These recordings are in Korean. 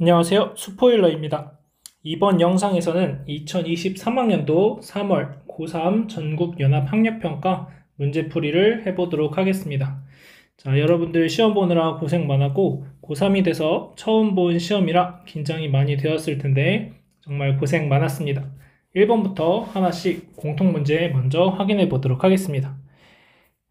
안녕하세요. 스포일러입니다. 이번 영상에서는 2023학년도 3월 고3 전국연합학력평가 문제풀이를 해보도록 하겠습니다. 자, 여러분들 시험 보느라 고생 많았고 고3이 돼서 처음 본 시험이라 긴장이 많이 되었을 텐데 정말 고생 많았습니다. 1번부터 하나씩 공통문제 먼저 확인해 보도록 하겠습니다.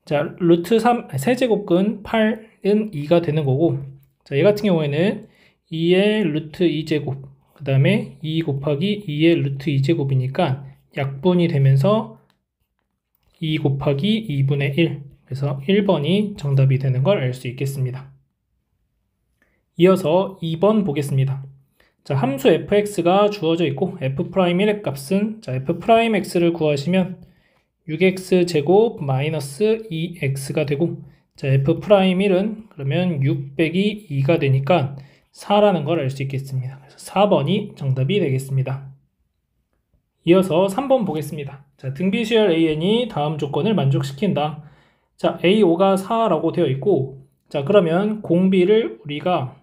자, 루트 3, 세제곱근 8은 2가 되는 거고, 자, 얘 같은 경우에는 2의 루트 2제곱, 그 다음에 2 곱하기 2의 루트 2제곱이니까 약분이 되면서 2 곱하기 2분의 1, 그래서 1번이 정답이 되는 걸 알 수 있겠습니다. 이어서 2번 보겠습니다. 자, 함수 fx가 주어져 있고 f'1의 값은 자, f'x를 구하시면 6x제곱 마이너스 2x가 되고, 자, f'1은 그러면 6 빼기 2가 되니까 4라는 걸 알 수 있겠습니다. 그래서 4번이 정답이 되겠습니다. 이어서 3번 보겠습니다. 자, 등비수열 an이 다음 조건을 만족시킨다. 자, a5가 4라고 되어 있고, 자, 그러면 공비를 우리가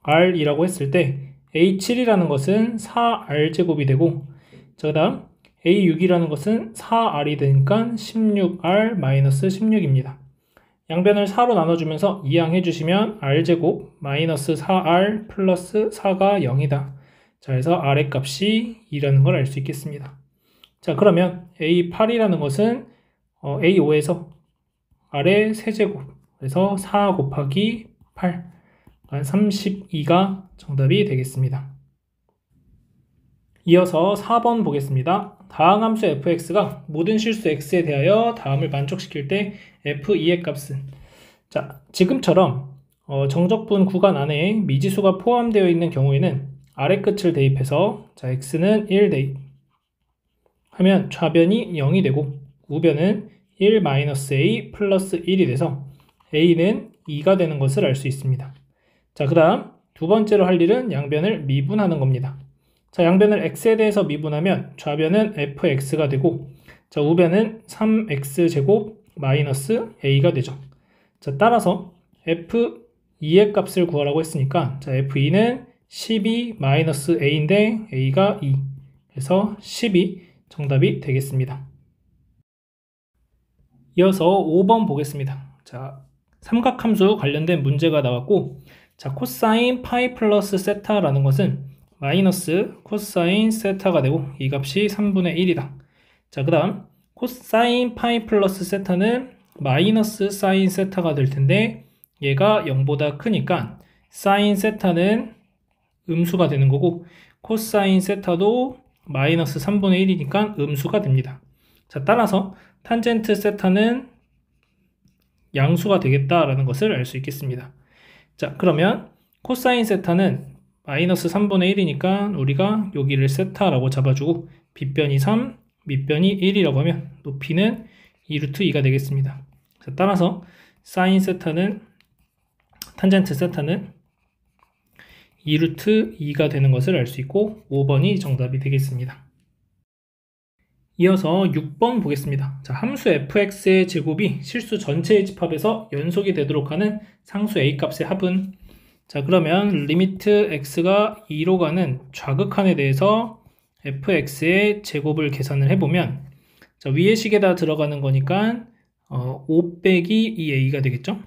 r이라고 했을 때 a7이라는 것은 4r제곱이 되고, 자, 그 다음 a6이라는 것은 4r이 되니까 16r-16입니다. 양변을 4로 나눠주면서 이항해 주시면 r제곱 마이너스 4r 플러스 4가 0이다. 자, 그래서 r의 값이 2라는 걸 알 수 있겠습니다. 자, 그러면 a8이라는 것은 a5에서 r의 세제곱, 그래서 4 곱하기 8, 32가 정답이 되겠습니다. 이어서 4번 보겠습니다. 다항함수 fx가 모든 실수 x에 대하여 다음을 만족시킬 때 f2의 값은, 자, 지금처럼 정적분 구간 안에 미지수가 포함되어 있는 경우에는 아래 끝을 대입해서 자, x는 1 대입 하면 좌변이 0이 되고 우변은 1-a 플러스 1이 돼서 a는 2가 되는 것을 알 수 있습니다. 자, 그 다음 두 번째로 할 일은 양변을 미분하는 겁니다. 자, 양변을 x에 대해서 미분하면 좌변은 fx가 되고, 자, 우변은 3x제곱 마이너스 a가 되죠. 자, 따라서 f2의 값을 구하라고 했으니까, 자, f2는 12 마이너스 a인데 a가 2, 그래서 12 정답이 되겠습니다. 이어서 5번 보겠습니다. 자, 삼각함수 관련된 문제가 나왔고, 자, 코사인 파이 플러스 세타라는 것은 마이너스 코사인 세타가 되고 이 값이 3분의 1이다. 자, 그 다음 코사인 파이 플러스 세타는 마이너스 사인 세타가 될 텐데 얘가 0보다 크니까 사인 세타는 음수가 되는 거고 코사인 세타도 마이너스 3분의 1이니까 음수가 됩니다. 자, 따라서 탄젠트 세타는 양수가 되겠다라는 것을 알 수 있겠습니다. 자, 그러면 코사인 세타는 마이너스 3분의 1이니까 우리가 여기를 세타라고 잡아주고 빗변이 3, 밑변이 1이라고 하면 높이는 2루트 2가 되겠습니다. 자, 따라서 사인 세타는 탄젠트 세타는 2루트 2가 되는 것을 알 수 있고 5번이 정답이 되겠습니다. 이어서 6번 보겠습니다. 자, 함수 fx의 제곱이 실수 전체의 집합에서 연속이 되도록 하는 상수 a 값의 합은, 자, 그러면 리미트 x가 2로 가는 좌극한에 대해서 fx의 제곱을 계산을 해보면, 자, 위의 식에다 들어가는 거니까 5 빼기 2a가 되겠죠.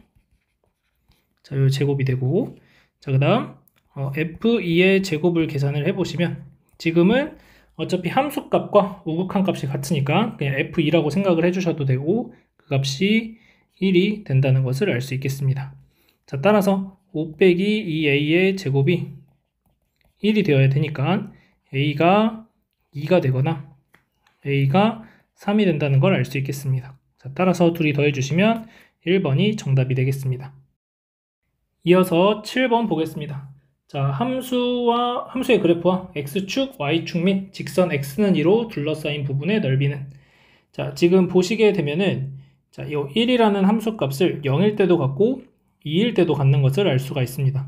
자, 요 제곱이 되고, 자, 그 다음 f2의 제곱을 계산을 해보시면 지금은 어차피 함수값과 우극한 값이 같으니까 그냥 f2라고 생각을 해주셔도 되고 그 값이 1이 된다는 것을 알 수 있겠습니다. 자, 따라서 5 빼기 2a의 제곱이 1이 되어야 되니까 a가 2가 되거나 a가 3이 된다는 걸 알 수 있겠습니다. 자, 따라서 둘이 더해주시면 1번이 정답이 되겠습니다. 이어서 7번 보겠습니다. 자, 함수의 그래프와 x축, y축 및 직선 x는 2로 둘러싸인 부분의 넓이는, 자, 지금 보시게 되면은 자, 이 1이라는 함수값을 0일 때도 갖고 2일 때도 갖는 것을 알 수가 있습니다.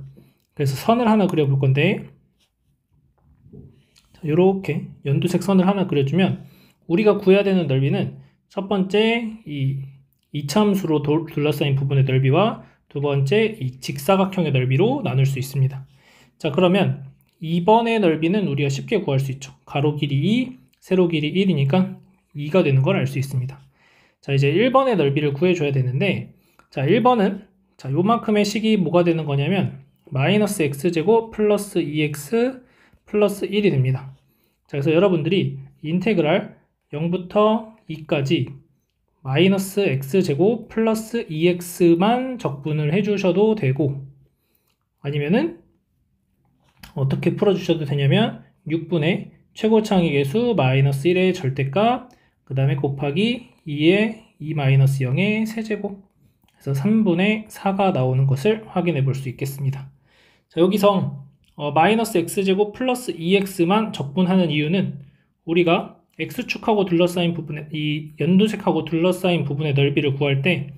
그래서 선을 하나 그려볼 건데, 자, 이렇게 연두색 선을 하나 그려주면 우리가 구해야 되는 넓이는 첫 번째 이 이차함수로 둘러싸인 부분의 넓이와 두 번째 이 직사각형의 넓이로 나눌 수 있습니다. 자, 그러면 2번의 넓이는 우리가 쉽게 구할 수 있죠. 가로 길이 2, 세로 길이 1이니까 2가 되는 걸 알 수 있습니다. 자, 이제 1번의 넓이를 구해줘야 되는데, 자, 1번은 자, 요만큼의 식이 뭐가 되는 거냐면 마이너스 x제곱 플러스 2x 플러스 1이 됩니다. 자, 그래서 여러분들이 인테그랄 0부터 2까지 마이너스 x제곱 플러스 2x만 적분을 해주셔도 되고, 아니면은 어떻게 풀어주셔도 되냐면 6분의 최고차항의 개수 마이너스 1의 절대값, 그 다음에 곱하기 2의 2 마이너스 0의 세제곱, 그래서 3분의 4가 나오는 것을 확인해 볼 수 있겠습니다. 자, 여기서 마이너스 x제곱 플러스 2x만 적분하는 이유는 우리가 x축하고 둘러싸인 부분에, 이 연두색하고 둘러싸인 부분의 넓이를 구할 때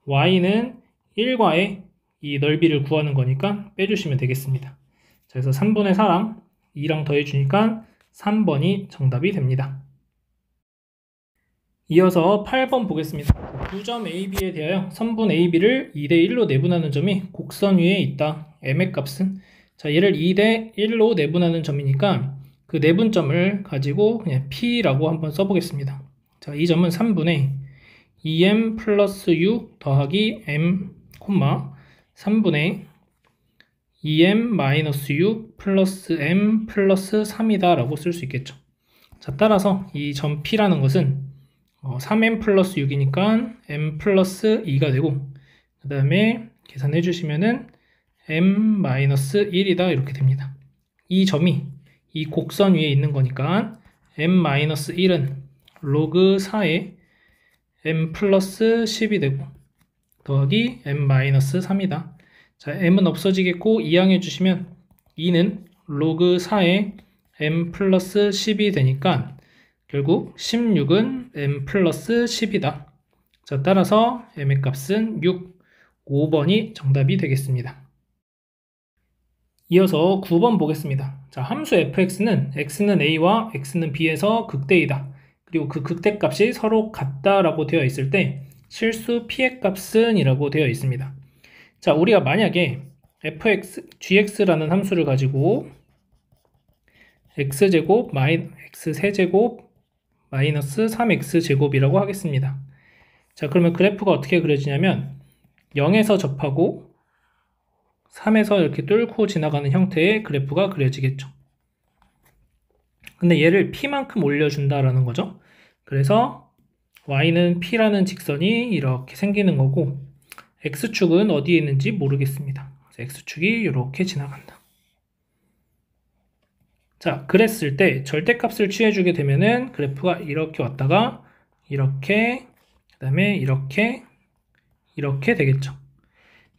y는 1과의 이 넓이를 구하는 거니까 빼주시면 되겠습니다. 자, 그래서 3분의 4랑 2랑 더해주니까 3번이 정답이 됩니다. 이어서 8번 보겠습니다. 9점 AB에 대하여 선분 AB를 2대1로 내분하는 점이 곡선 위에 있다. m의 값은, 자, 얘를 2대1로 내분하는 점이니까 그 내분점을 가지고 그냥 P라고 한번 써보겠습니다. 자, 이 점은 3분의 2m 플러스 6 더하기 m, 3분의 2m 마이너스 6 플러스 m 플러스 3이다 라고 쓸 수 있겠죠. 자, 따라서 이 점 P라는 것은 3m 플러스 6이니까 m 플러스 2가 되고, 그 다음에 계산해 주시면은 m 마이너스 1이다 이렇게 됩니다. 이 점이 이 곡선 위에 있는 거니까 m 마이너스 1은 로그 4에 m 플러스 10이 되고 더하기 m 마이너스 3이다. 자, m은 없어지겠고 이항해 주시면 2는 로그 4에 m 플러스 10이 되니까 결국 16은 m 플러스 10이다. 자, 따라서 m의 값은 6, 5번이 정답이 되겠습니다. 이어서 9번 보겠습니다. 자, 함수 fx는 x는 a와 x는 b에서 극대이다. 그리고 그 극대값이 서로 같다라고 되어 있을 때 실수 p의 값은 이라고 되어 있습니다. 자, 우리가 만약에 gx라는 함수를 가지고 x제곱 x세제곱 마이너스 3x제곱이라고 하겠습니다. 자, 그러면 그래프가 어떻게 그려지냐면 0에서 접하고 3에서 이렇게 뚫고 지나가는 형태의 그래프가 그려지겠죠. 근데 얘를 p만큼 올려준다라는 거죠. 그래서 y는 p라는 직선이 이렇게 생기는 거고 x축은 어디에 있는지 모르겠습니다. x축이 이렇게 지나간다. 자, 그랬을 때 절대값을 취해주게 되면은 그래프가 이렇게 왔다가 이렇게, 그 다음에 이렇게 되겠죠.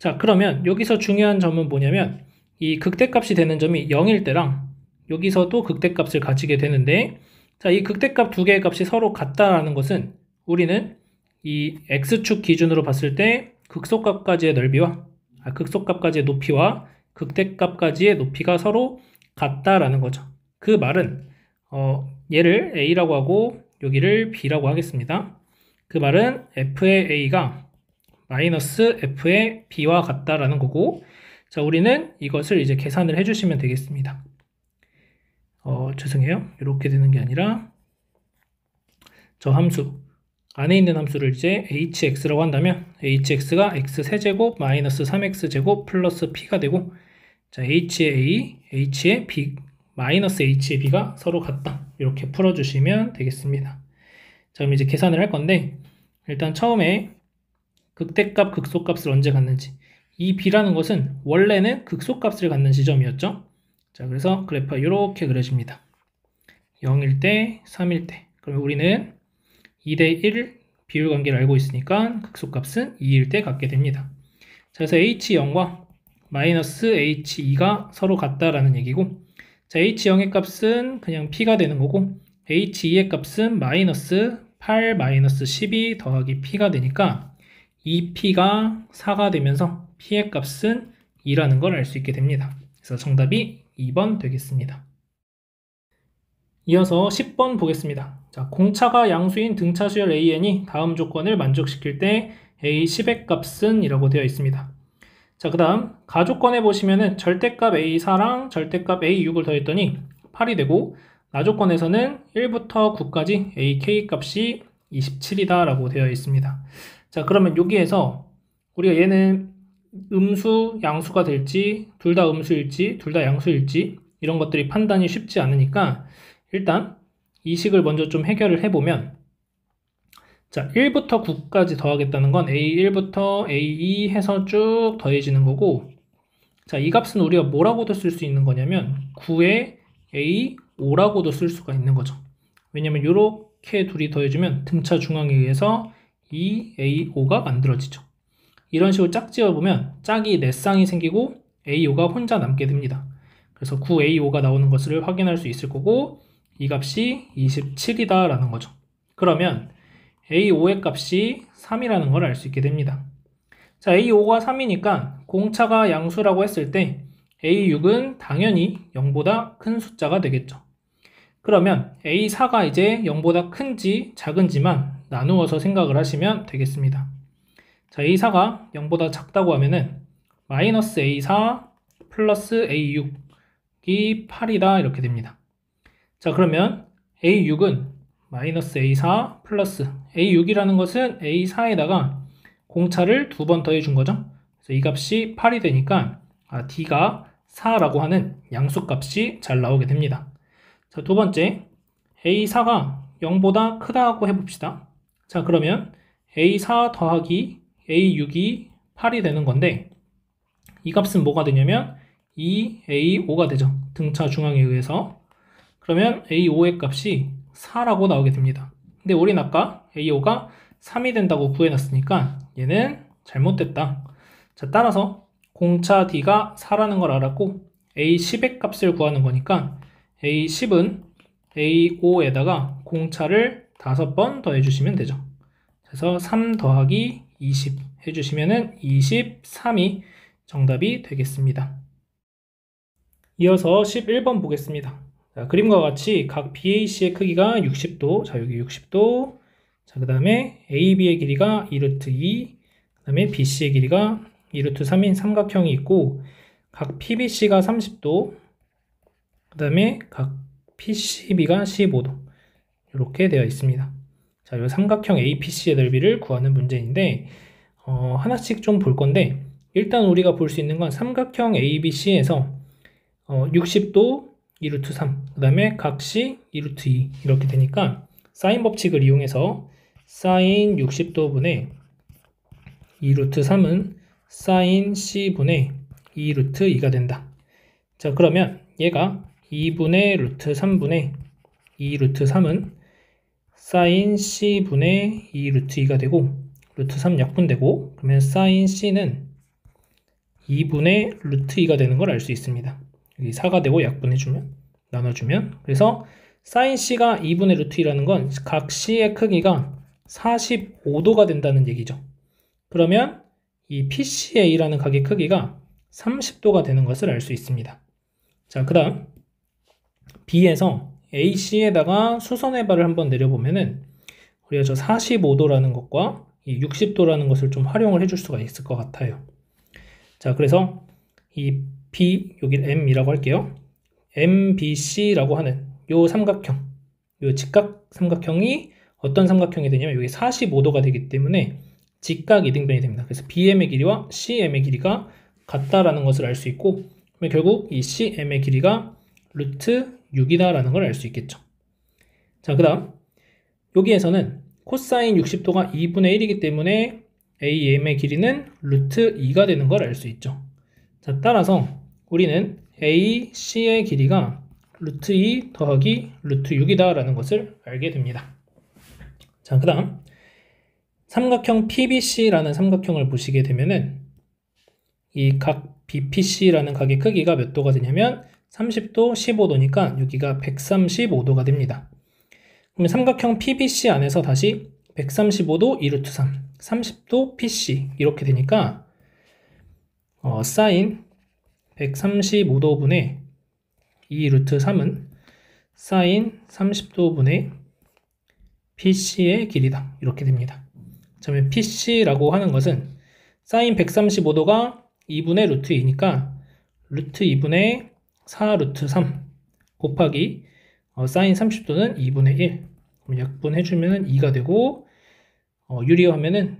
자, 그러면 여기서 중요한 점은 뭐냐면 이 극대값이 되는 점이 0일 때랑 여기서도 극대값을 가지게 되는데, 자, 이 극대값 두 개의 값이 서로 같다라는 것은 우리는 이 x축 기준으로 봤을 때 극소값까지의 넓이와 극소값까지의 높이와 극대값까지의 높이가 서로 같다라는 거죠. 그 말은 얘를 a라고 하고 여기를 b라고 하겠습니다. 그 말은 f의 a가 마이너스 f의 b와 같다라는 거고, 자, 우리는 이것을 이제 계산을 해주시면 되겠습니다. 죄송해요. 이렇게 되는 게 아니라 저 함수 안에 있는 함수를 이제 hx라고 한다면 hx가 x세제곱 마이너스 3x제곱 플러스 p가 되고, 자, h의 a, h의 b, 마이너스 h의 b가 서로 같다. 이렇게 풀어주시면 되겠습니다. 자, 그럼 이제 계산을 할 건데, 일단 처음에 극대값, 극소값을 언제 갖는지, 이 b라는 것은 원래는 극소값을 갖는 지점이었죠. 자, 그래서 그래프가 이렇게 그려집니다. 0일 때, 3일 때. 그러면 우리는 2대1 비율관계를 알고 있으니까 극소값은 2일 때 갖게 됩니다. 자, 그래서 h0과 마이너스 h2가 서로 같다라는 얘기고, 자, h0의 값은 그냥 p가 되는 거고, h2의 값은 마이너스 8 마이너스 12 더하기 p가 되니까 2p가 4가 되면서 p의 값은 2라는 걸 알 수 있게 됩니다. 그래서 정답이 2번 되겠습니다. 이어서 10번 보겠습니다. 자, 공차가 양수인 등차 수열 AN이 다음 조건을 만족시킬 때 A10의 값은 이라고 되어 있습니다. 자, 그 다음 가조건에 보시면은 절대값 A4랑 절대값 A6을 더했더니 8이 되고, 나조건에서는 1부터 9까지 AK 값이 27이다 라고 되어 있습니다. 자, 그러면 여기에서 우리가 얘는 음수, 양수가 될지, 둘 다 음수일지, 둘 다 양수일지 이런 것들이 판단이 쉽지 않으니까 일단 이 식을 먼저 좀 해결을 해보면, 자, 1부터 9까지 더하겠다는 건 A1부터 A2 해서 쭉 더해지는 거고, 자, 이 값은 우리가 뭐라고도 쓸 수 있는 거냐면 9에 A5라고도 쓸 수가 있는 거죠. 왜냐면 이렇게 둘이 더해주면 등차 중앙에 의해서 2A5가 만들어지죠. 이런 식으로 짝지어보면 짝이 4쌍이 생기고 A5가 혼자 남게 됩니다. 그래서 9A5가 나오는 것을 확인할 수 있을 거고, 이 값이 27이다 라는 거죠. 그러면 A5의 값이 3이라는 걸 알 수 있게 됩니다. 자, A5가 3이니까 공차가 양수라고 했을 때 A6은 당연히 0보다 큰 숫자가 되겠죠. 그러면 A4가 이제 0보다 큰지 작은지만 나누어서 생각을 하시면 되겠습니다. 자, A4가 0보다 작다고 하면은 마이너스 A4 플러스 A6이 8이다 이렇게 됩니다. 자, 그러면 A6은 마이너스 A4 플러스 A6이라는 것은 A4에다가 공차를 2번 더해준 거죠. 그래서 이 값이 8이 되니까 D가 4라고 하는 양수값이 잘 나오게 됩니다. 자, 두 번째, A4가 0보다 크다고 해봅시다. 자, 그러면 A4 더하기 A6이 8이 되는 건데, 이 값은 뭐가 되냐면 2A5가 되죠. 등차 중앙에 의해서. 그러면 A5의 값이 4라고 나오게 됩니다. 근데 우린 아까 A5가 3이 된다고 구해놨으니까 얘는 잘못됐다. 자, 따라서 공차 D가 4라는 걸 알았고, A10의 값을 구하는 거니까 A10은 A5에다가 공차를 5번 더해주시면 되죠. 그래서 3 더하기 20 해주시면은 23이 정답이 되겠습니다. 이어서 11번 보겠습니다. 자, 그림과 같이 각 BAC의 크기가 60도, 자, 여기 60도, 자, 그 다음에 AB의 길이가 2루트 2, 그 다음에 BC의 길이가 2루트 3인 삼각형이 있고, 각 PBC가 30도, 그 다음에 각 PCB가 15도, 이렇게 되어 있습니다. 자, 이 삼각형 APC의 넓이를 구하는 문제인데, 하나씩 좀 볼 건데, 일단 우리가 볼 수 있는 건 삼각형 ABC에서 60도 2루트 3, 그 다음에 각시 2루트 2 이렇게 되니까 사인 법칙을 이용해서 사인 60도분의 2루트 3은 사인 C분의 2루트 2가 된다. 자, 그러면 얘가 2분의 루트 3분의 2루트 3은 사인 C분의 2루트 2가 되고, 루트 3 약분되고, 그러면 사인 C는 2분의 루트 2가 되는 걸 알 수 있습니다. 여기 4가 되고 약분해주면, 나눠주면, 그래서 사인 C가 2분의 루트 2라는 건 각 C의 크기가 45도가 된다는 얘기죠. 그러면 이 PCA라는 각의 크기가 30도가 되는 것을 알 수 있습니다. 자, 그 다음 B에서 AC에다가 수선의 발을 한번 내려보면은 우리가 저 45도라는 것과 이 60도라는 것을 좀 활용을 해줄 수가 있을 것 같아요. 자, 그래서 이 B, 여기 M이라고 할게요. MBC라고 하는 요 삼각형, 요 직각 삼각형이 어떤 삼각형이 되냐면 여기 45도가 되기 때문에 직각 이등변이 됩니다. 그래서 BM의 길이와 CM의 길이가 같다라는 것을 알 수 있고, 결국 이 CM의 길이가 루트 6이다 라는 걸 알 수 있겠죠. 자, 그 다음 여기에서는 코사인 60도가 2분의 1이기 때문에 AM의 길이는 루트 2가 되는 걸 알 수 있죠. 자, 따라서 우리는 AC의 길이가 루트 2 더하기 루트 6이다 라는 것을 알게 됩니다. 자, 그 다음 삼각형 PBC라는 삼각형을 보시게 되면은 이 각 BPC라는 각의 크기가 몇 도가 되냐면 30도, 15도니까 여기가 135도가 됩니다. 그러면 삼각형 PBC 안에서 다시 135도 2루트 3, 30도 PC 이렇게 되니까 사인 135도분의 2루트 3은 사인 30도분의 PC의 길이다 이렇게 됩니다. 그러면 PC라고 하는 것은 사인 135도가 2분의 루트 2니까 루트 2분의 4 루트 3 곱하기 사인 30도는 2분의 1. 그럼 약분해주면 2가 되고 유리화하면은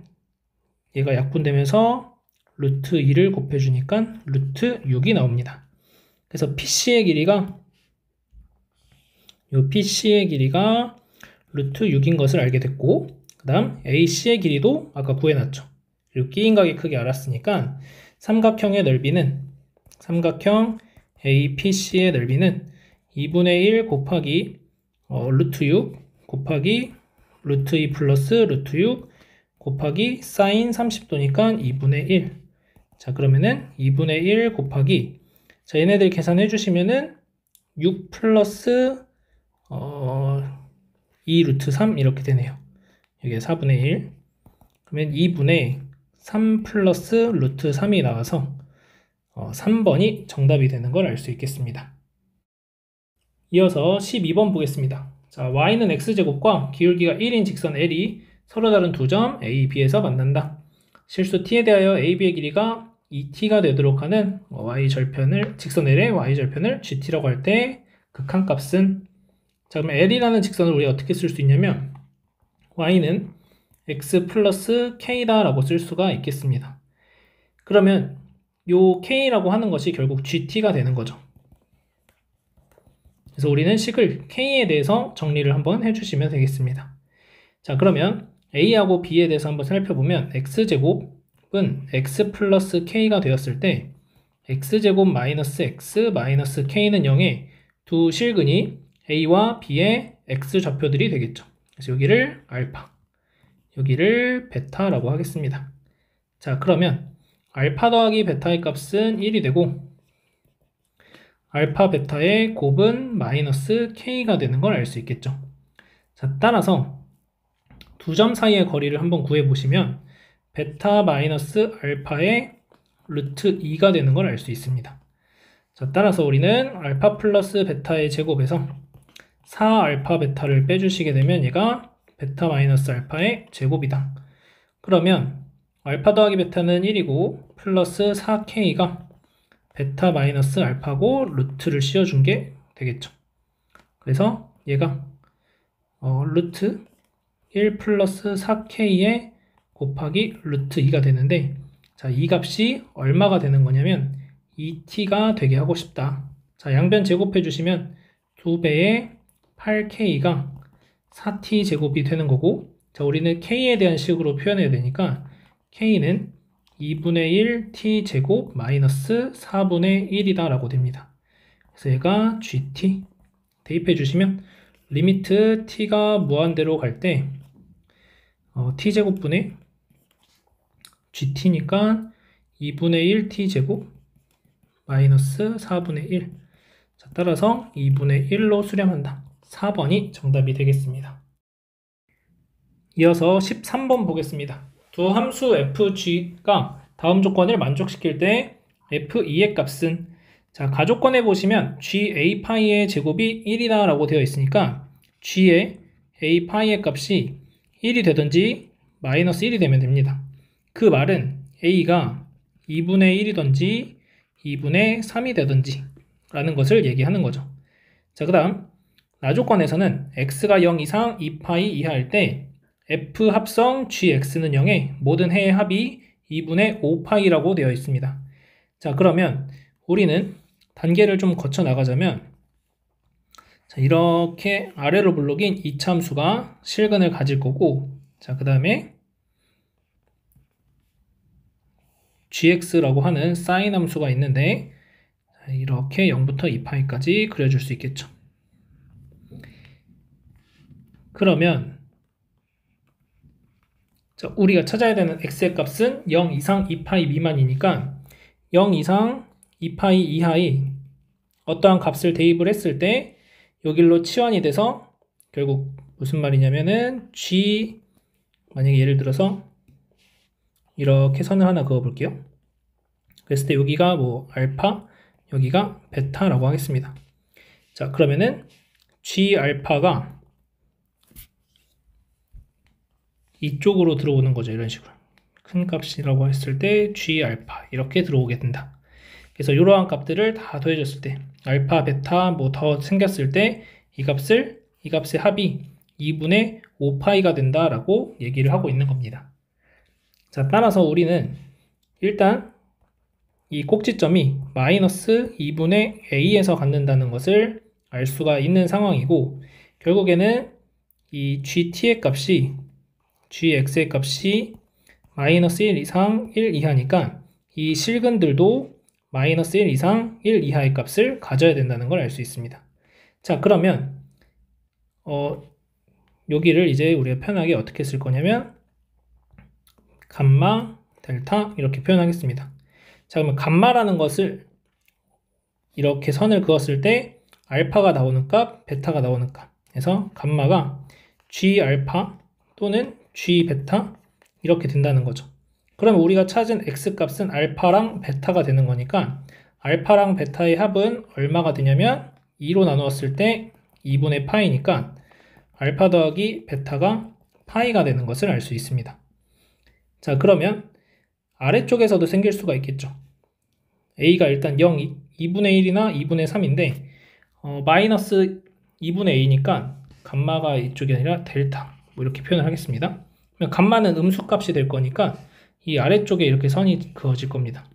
얘가 약분되면서 루트 2를 곱해주니까 루트 6이 나옵니다. 그래서 PC의 길이가 루트 6인 것을 알게 됐고, 그 다음 AC의 길이도 아까 구해놨죠. 그리고 끼인각의 크기 알았으니까 삼각형 APC의 넓이는 2분의 1 곱하기 루트 6 곱하기 루트 2 플러스 루트 6 곱하기 사인 30도니까 2분의 1. 자, 그러면은 2분의 1 곱하기, 자, 얘네들 계산해 주시면은 6 플러스 2 루트 3 이렇게 되네요. 여기에 4분의 1. 그러면 2분의 3 플러스 루트 3이 나와서 3번이 정답이 되는 걸 알 수 있겠습니다. 이어서 12번 보겠습니다. 자, y는 x제곱과 기울기가 1인 직선 L이 서로 다른 두 점 A, B에서 만난다. 실수 T에 대하여 A, B의 길이가 2T가 되도록 하는 직선 L의 y절편을 GT라고 할 때 극한값은, 자, 그러면 L이라는 직선을 우리가 어떻게 쓸 수 있냐면 y는 x 플러스 k다 라고 쓸 수가 있겠습니다. 그러면 요 k라고 하는 것이 결국 GT가 되는 거죠. 그래서 우리는 식을 k에 대해서 정리를 한번 해주시면 되겠습니다. 자, 그러면 a하고 b에 대해서 한번 살펴보면 x제곱은 x 플러스 k가 되었을 때 x제곱 마이너스 x 마이너스 k는 0의 두 실근이 a와 b의 x 좌표들이 되겠죠. 그래서 여기를 알파, 여기를 베타라고 하겠습니다. 자, 그러면 알파 더하기 베타의 값은 1이 되고 알파 베타의 곱은 마이너스 k가 되는 걸 알 수 있겠죠. 자, 따라서 두 점 사이의 거리를 한번 구해보시면 베타 마이너스 알파의 루트 2가 되는 걸 알 수 있습니다. 자, 따라서 우리는 알파 플러스 베타의 제곱에서 4알파 베타를 빼주시게 되면 얘가 베타 마이너스 알파의 제곱이다. 그러면 알파 더하기 베타는 1이고 플러스 4k가 베타 마이너스 알파고 루트를 씌워준 게 되겠죠. 그래서 얘가 루트 1 플러스 4k에 곱하기 루트 2가 되는데, 자, 이 값이 얼마가 되는 거냐면 2t가 되게 하고 싶다. 자, 양변 제곱해 주시면 2배의 8k가 4t 제곱이 되는 거고, 자, 우리는 k에 대한 식으로 표현해야 되니까 k는 2분의 1 t 제곱 마이너스 4분의 1이다 라고 됩니다. 그래서 얘가 gt 대입해 주시면 리미트 t가 무한대로 갈 때 t 제곱분의 gt니까 2분의 1 t 제곱 마이너스 4분의 1. 자, 따라서 2분의 1로 수렴한다. 4번이 정답이 되겠습니다. 이어서 13번 보겠습니다. 두 함수 fg가 다음 조건을 만족시킬 때 f2의 값은, 자, 가조건에 보시면 ga파이의 제곱이 1이다 라고 되어 있으니까 g의 a파이의 값이 1이 되든지 마이너스 1이 되면 됩니다. 그 말은 a가 2분의 1이든지 2분의 3이 되든지 라는 것을 얘기하는 거죠. 자, 그 다음 나조건에서는 x가 0 이상 2파이 이하일 때 f 합성 gx는 0에 모든 해의 합이 2분의 5파이라고 되어 있습니다. 자, 그러면 우리는 단계를 좀 거쳐 나가자면, 자, 이렇게 아래로 블록인 이차함수가 실근을 가질 거고, 자, 그 다음에 gx라고 하는 사인 함수가 있는데, 자, 이렇게 0부터 2파이까지 그려줄 수 있겠죠. 그러면 자, 우리가 찾아야 되는 x의 값은 0 이상 2파이 미만이니까 0 이상 2파이 이하의 어떠한 값을 대입을 했을 때 여기로 치환이 돼서 결국 무슨 말이냐면은 g, 만약에 예를 들어서 이렇게 선을 하나 그어 볼게요. 그랬을 때 여기가 뭐 알파, 여기가 베타라고 하겠습니다. 자, 그러면은 g 알파가 이쪽으로 들어오는 거죠. 이런 식으로. 큰 값이라고 했을 때 G 알파 이렇게 들어오게 된다. 그래서 이러한 값들을 다 더해줬을 때 알파, 베타 뭐 더 생겼을 때 이 값의 합이 2분의 5파이가 된다라고 얘기를 하고 있는 겁니다. 자, 따라서 우리는 일단 이 꼭지점이 마이너스 2분의 a에서 갖는다는 것을 알 수가 있는 상황이고, 결국에는 이 gt의 값이 gx의 값이 마이너스 1 이상 1 이하니까 이 실근들도 마이너스 1 이상 1 이하의 값을 가져야 된다는 걸 알 수 있습니다. 자, 그러면 여기를 이제 우리가 편하게 어떻게 쓸 거냐면 감마, 델타 이렇게 표현하겠습니다. 자, 그러면 감마라는 것을 이렇게 선을 그었을 때 알파가 나오는 값, 베타가 나오는 값. 그래서 감마가 G 알파 또는 G 베타 이렇게 된다는 거죠. 그러면 우리가 찾은 X 값은 알파랑 베타가 되는 거니까 알파랑 베타의 합은 얼마가 되냐면 2로 나누었을 때 2분의 파이니까 알파 더하기 베타가 파이가 되는 것을 알 수 있습니다. 자, 그러면 아래쪽에서도 생길 수가 있겠죠. a가 일단 0, 2분의 1이나 2분의 3인데 마이너스 2분의 a니까 감마가 이쪽이 아니라 델타 뭐 이렇게 표현을 하겠습니다. 감마는 음수값이 될 거니까 이 아래쪽에 이렇게 선이 그어질 겁니다.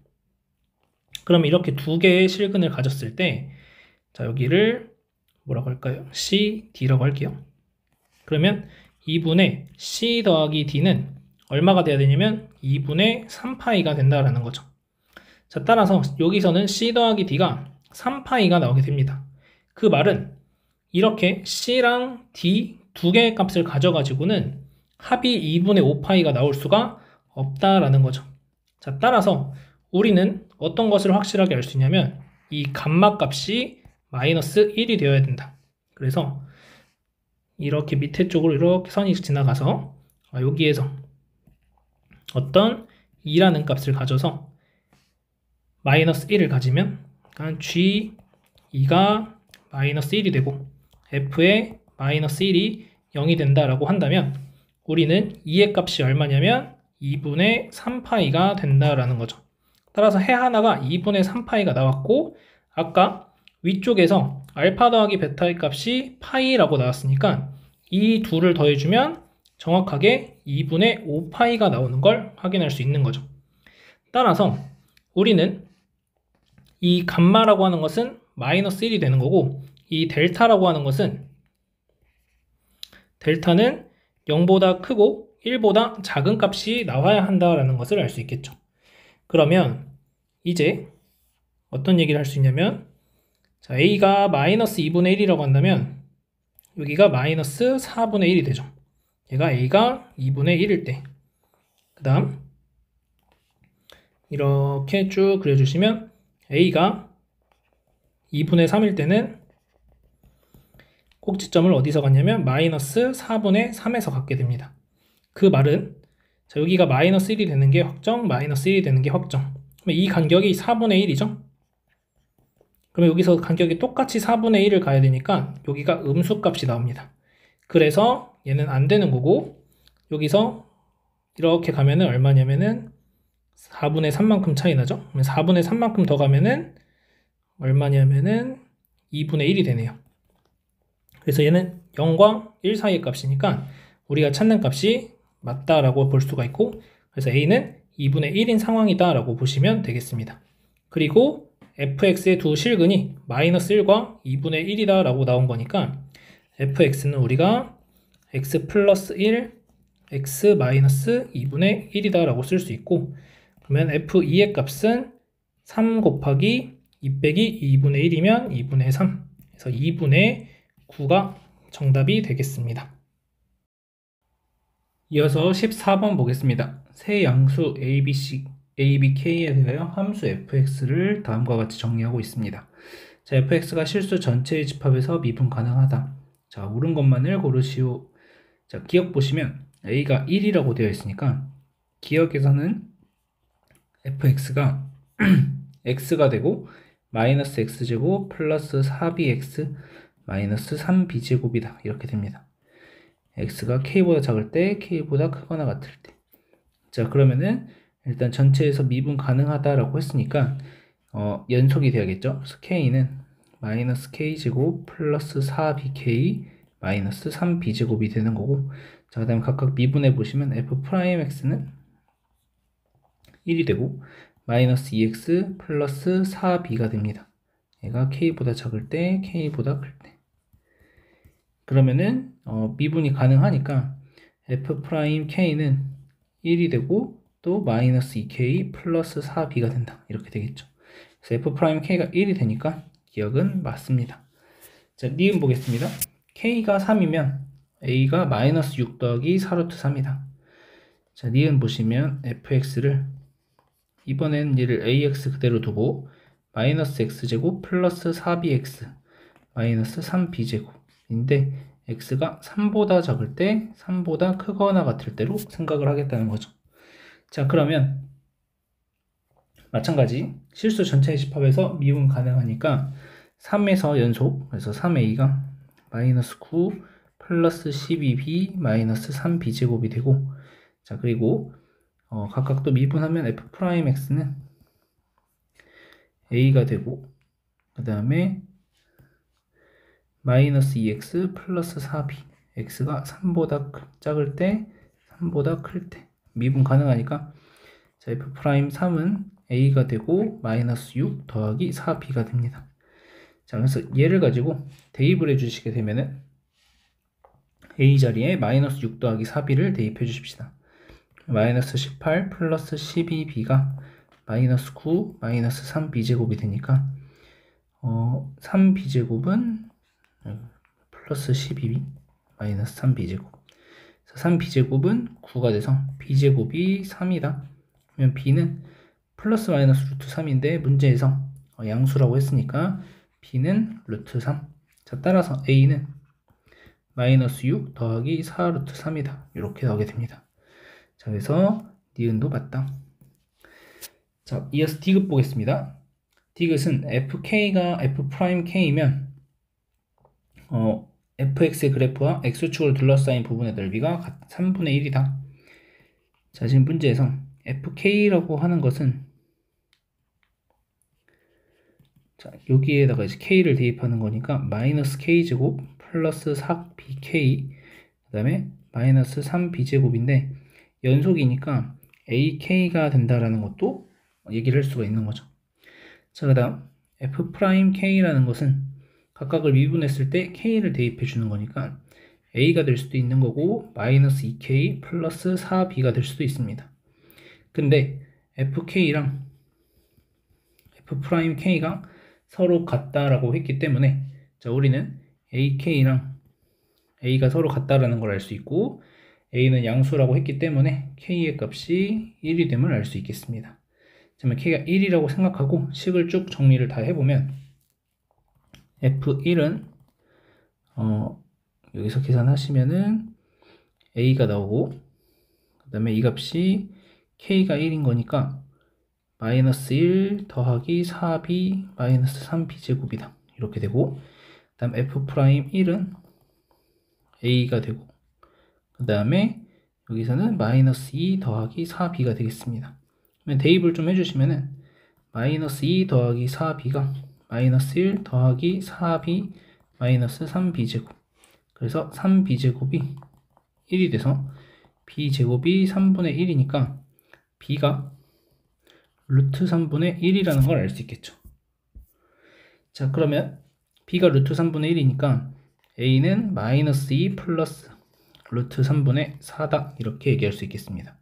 그럼 이렇게 두 개의 실근을 가졌을 때 자, 여기를 뭐라고 할까요? C, D라고 할게요. 그러면 2분의 C 더하기 D는 얼마가 돼야 되냐면 2분의 3파이가 된다라는 거죠. 자, 따라서 여기서는 C 더하기 D가 3파이가 나오게 됩니다. 그 말은 이렇게 C랑 D 두 개의 값을 가져가지고는 합이 2분의 5파이가 나올 수가 없다라는 거죠. 자, 따라서 우리는 어떤 것을 확실하게 알 수 있냐면 이 감마 값이 마이너스 1이 되어야 된다. 그래서 이렇게 밑에 쪽으로 이렇게 선이 지나가서 여기에서 어떤 2라는 값을 가져서 마이너스 1을 가지면 G2가 마이너스 1이 되고 F의 마이너스 1이 0이 된다라고 한다면 우리는 2의 값이 얼마냐면 2분의 3파이가 된다라는 거죠. 따라서 해 하나가 2분의 3파이가 나왔고 아까 위쪽에서 알파 더하기 베타의 값이 파이라고 나왔으니까 이 둘을 더해주면 정확하게 2분의 5파이가 나오는 걸 확인할 수 있는 거죠. 따라서 우리는 이 감마라고 하는 것은 마이너스 1이 되는 거고 이 델타라고 하는 것은 델타는 0보다 크고 1보다 작은 값이 나와야 한다라는 것을 알 수 있겠죠. 그러면 이제 어떤 얘기를 할 수 있냐면 자, A가 마이너스 2분의 1이라고 한다면 여기가 마이너스 4분의 1이 되죠. 얘가 A가 2분의 1일 때 그 다음 이렇게 쭉 그려주시면 A가 2분의 3일 때는 꼭지점을 어디서 갖냐면 마이너스 4분의 3에서 갖게 됩니다. 그 말은 자, 여기가 마이너스 1이 되는 게 확정, 마이너스 1이 되는 게 확정. 그럼 이 간격이 4분의 1이죠. 그러면 여기서 간격이 똑같이 4분의 1을 가야 되니까 여기가 음수값이 나옵니다. 그래서 얘는 안 되는 거고 여기서 이렇게 가면은 얼마냐면은 4분의 3만큼 차이 나죠. 4분의 3만큼 더 가면은 얼마냐면은 2분의 1이 되네요. 그래서 얘는 0과 1 사이의 값이니까 우리가 찾는 값이 맞다라고 볼 수가 있고 그래서 A는 2분의 1인 상황이다 라고 보시면 되겠습니다. 그리고 fx의 두 실근이 마이너스 1과 2분의 1이다 라고 나온 거니까 fx는 우리가 x 플러스 1, x 마이너스 2분의 1이다 라고 쓸 수 있고 그러면 f2의 값은 3 곱하기 2 빼기 2분의 1이면 2분의 3 그래서 2분의 9가 정답이 되겠습니다. 이어서 14번 보겠습니다. 세 양수 ABK에 대하여 함수 fx를 다음과 같이 정리하고 있습니다. 자, fx가 실수 전체의 집합에서 미분 가능하다. 자, 옳은 것만을 고르시오. 자, 기억 보시면 a가 1이라고 되어 있으니까 기억에서는 fx가 x가 되고 마이너스 x제곱 플러스 4bx 마이너스 3b제곱이다. 이렇게 됩니다. x가 k보다 작을 때, k보다 크거나 같을 때. 자, 그러면은 일단 전체에서 미분 가능하다라고 했으니까 연속이 돼야겠죠. 그래서 k는 마이너스 k제곱 플러스 4bk 마이너스 3b제곱이 되는 거고, 자, 그 다음에 각각 미분해 보시면 f'x는 1이 되고 마이너스 2x 플러스 4b가 됩니다. 얘가 k보다 작을 때, k보다 클 때. 그러면은 미분이 가능하니까 f'k는 1이 되고 또 마이너스 2k 플러스 4b가 된다. 이렇게 되겠죠. 그래서 f'k가 1이 되니까 기억은 맞습니다. 자, 니은 보겠습니다. k가 3이면 a가 마이너스 6 더하기 4루트 3이다. 자, 니은 보시면 fx를 이번엔 얘를 ax 그대로 두고 마이너스 x제곱 플러스 4bx 마이너스 3b제곱인데 x가 3보다 작을 때 3보다 크거나 같을 때로 생각을 하겠다는 거죠. 자, 그러면 마찬가지 실수 전체의 집합에서 미분 가능하니까 3에서 연속, 그래서 3a가 마이너스 9 플러스 12b 마이너스 3b제곱이 되고, 자, 그리고 각각 또 미분하면 f'x는 a가 되고, 그 다음에 마이너스 2x 플러스 4b, x가 3보다 작을 때 3보다 클 때 미분 가능하니까, 자, f'3은 a가 되고 마이너스 6 더하기 4b가 됩니다. 자, 그래서 얘를 가지고 대입을 해주시게 되면은 a 자리에 마이너스 6 더하기 4b를 대입해 주십시다. 마이너스 18 플러스 12b가 마이너스 9 마이너스 3b제곱이 되니까 3b제곱은 플러스 12b 마이너스 3b제곱, 3b제곱은 9가 돼서 b제곱이 3이다. 그러면 b는 플러스 마이너스 루트 3인데 문제에서 양수라고 했으니까 b는 루트 3. 자, 따라서 a는 마이너스 6 더하기 4 루트 3이다. 이렇게 나오게 됩니다. 자, 그래서 니은도 맞다. 자, 이어서 디귿 보겠습니다. 디귿은 fk가 f'k이면 fx의 그래프와 x축을 둘러싸인 부분의 넓이가 3분의 1이다. 자, 지금 문제에서 fk라고 하는 것은, 자, 여기에다가 이제 k를 대입하는 거니까 마이너스 k제곱 플러스 4bk 그 다음에 마이너스 3b제곱인데 연속이니까 ak가 된다라는 것도 얘기를 할 수가 있는 거죠. 자, 그 다음 f'k라는 것은 각각을 미분했을 때 k를 대입해 주는 거니까 a가 될 수도 있는 거고 마이너스 2k 플러스 4b가 될 수도 있습니다. 근데 fk랑 f'k가 서로 같다라고 했기 때문에, 자, 우리는 ak랑 a가 서로 같다라는 걸 알 수 있고 a는 양수라고 했기 때문에 k의 값이 1이 됨을 알 수 있겠습니다. 그러면 k가 1이라고 생각하고 식을 쭉 정리를 다 해보면 f1은 여기서 계산하시면은 a가 나오고, 그 다음에 이 값이 k가 1인 거니까 마이너스 1 더하기 4b 마이너스 3b제곱이다. 이렇게 되고, 그 다음 f'1은 a가 되고, 그 다음에 여기서는 마이너스 2 더하기 4b가 되겠습니다. 그러면 대입을 좀 해주시면은 마이너스 2 더하기 4b가 마이너스 1 더하기 4b 마이너스 3b제곱, 그래서 3b제곱이 1이 돼서 b제곱이 3분의 1이니까 b가 루트 3분의 1이라는 걸 알 수 있겠죠. 자, 그러면 b가 루트 3분의 1이니까 a는 마이너스 2 플러스 루트 3분의 4다. 이렇게 얘기할 수 있겠습니다.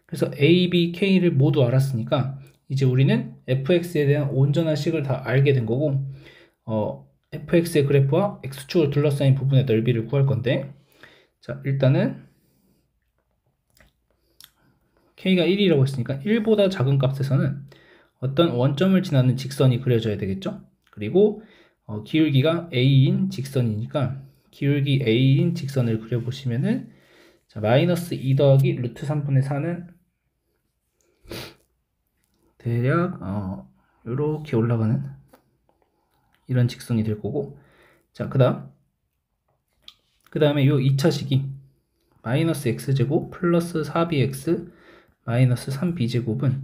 그래서 a, b, k를 모두 알았으니까 이제 우리는 fx에 대한 온전한 식을 다 알게 된 거고, fx의 그래프와 x축을 둘러싸인 부분의 넓이를 구할 건데, 자, 일단은 k가 1이라고 했으니까 1보다 작은 값에서는 어떤 원점을 지나는 직선이 그려져야 되겠죠. 그리고 기울기가 a인 직선이니까 기울기 a인 직선을 그려보시면은, 자, 마이너스 2 더하기 루트 3분의 4는 대략 이렇게 올라가는 이런 직선이 될 거고, 자, 그 다음에 요 2차식이 마이너스 x제곱 플러스 4bx 마이너스 3b제곱은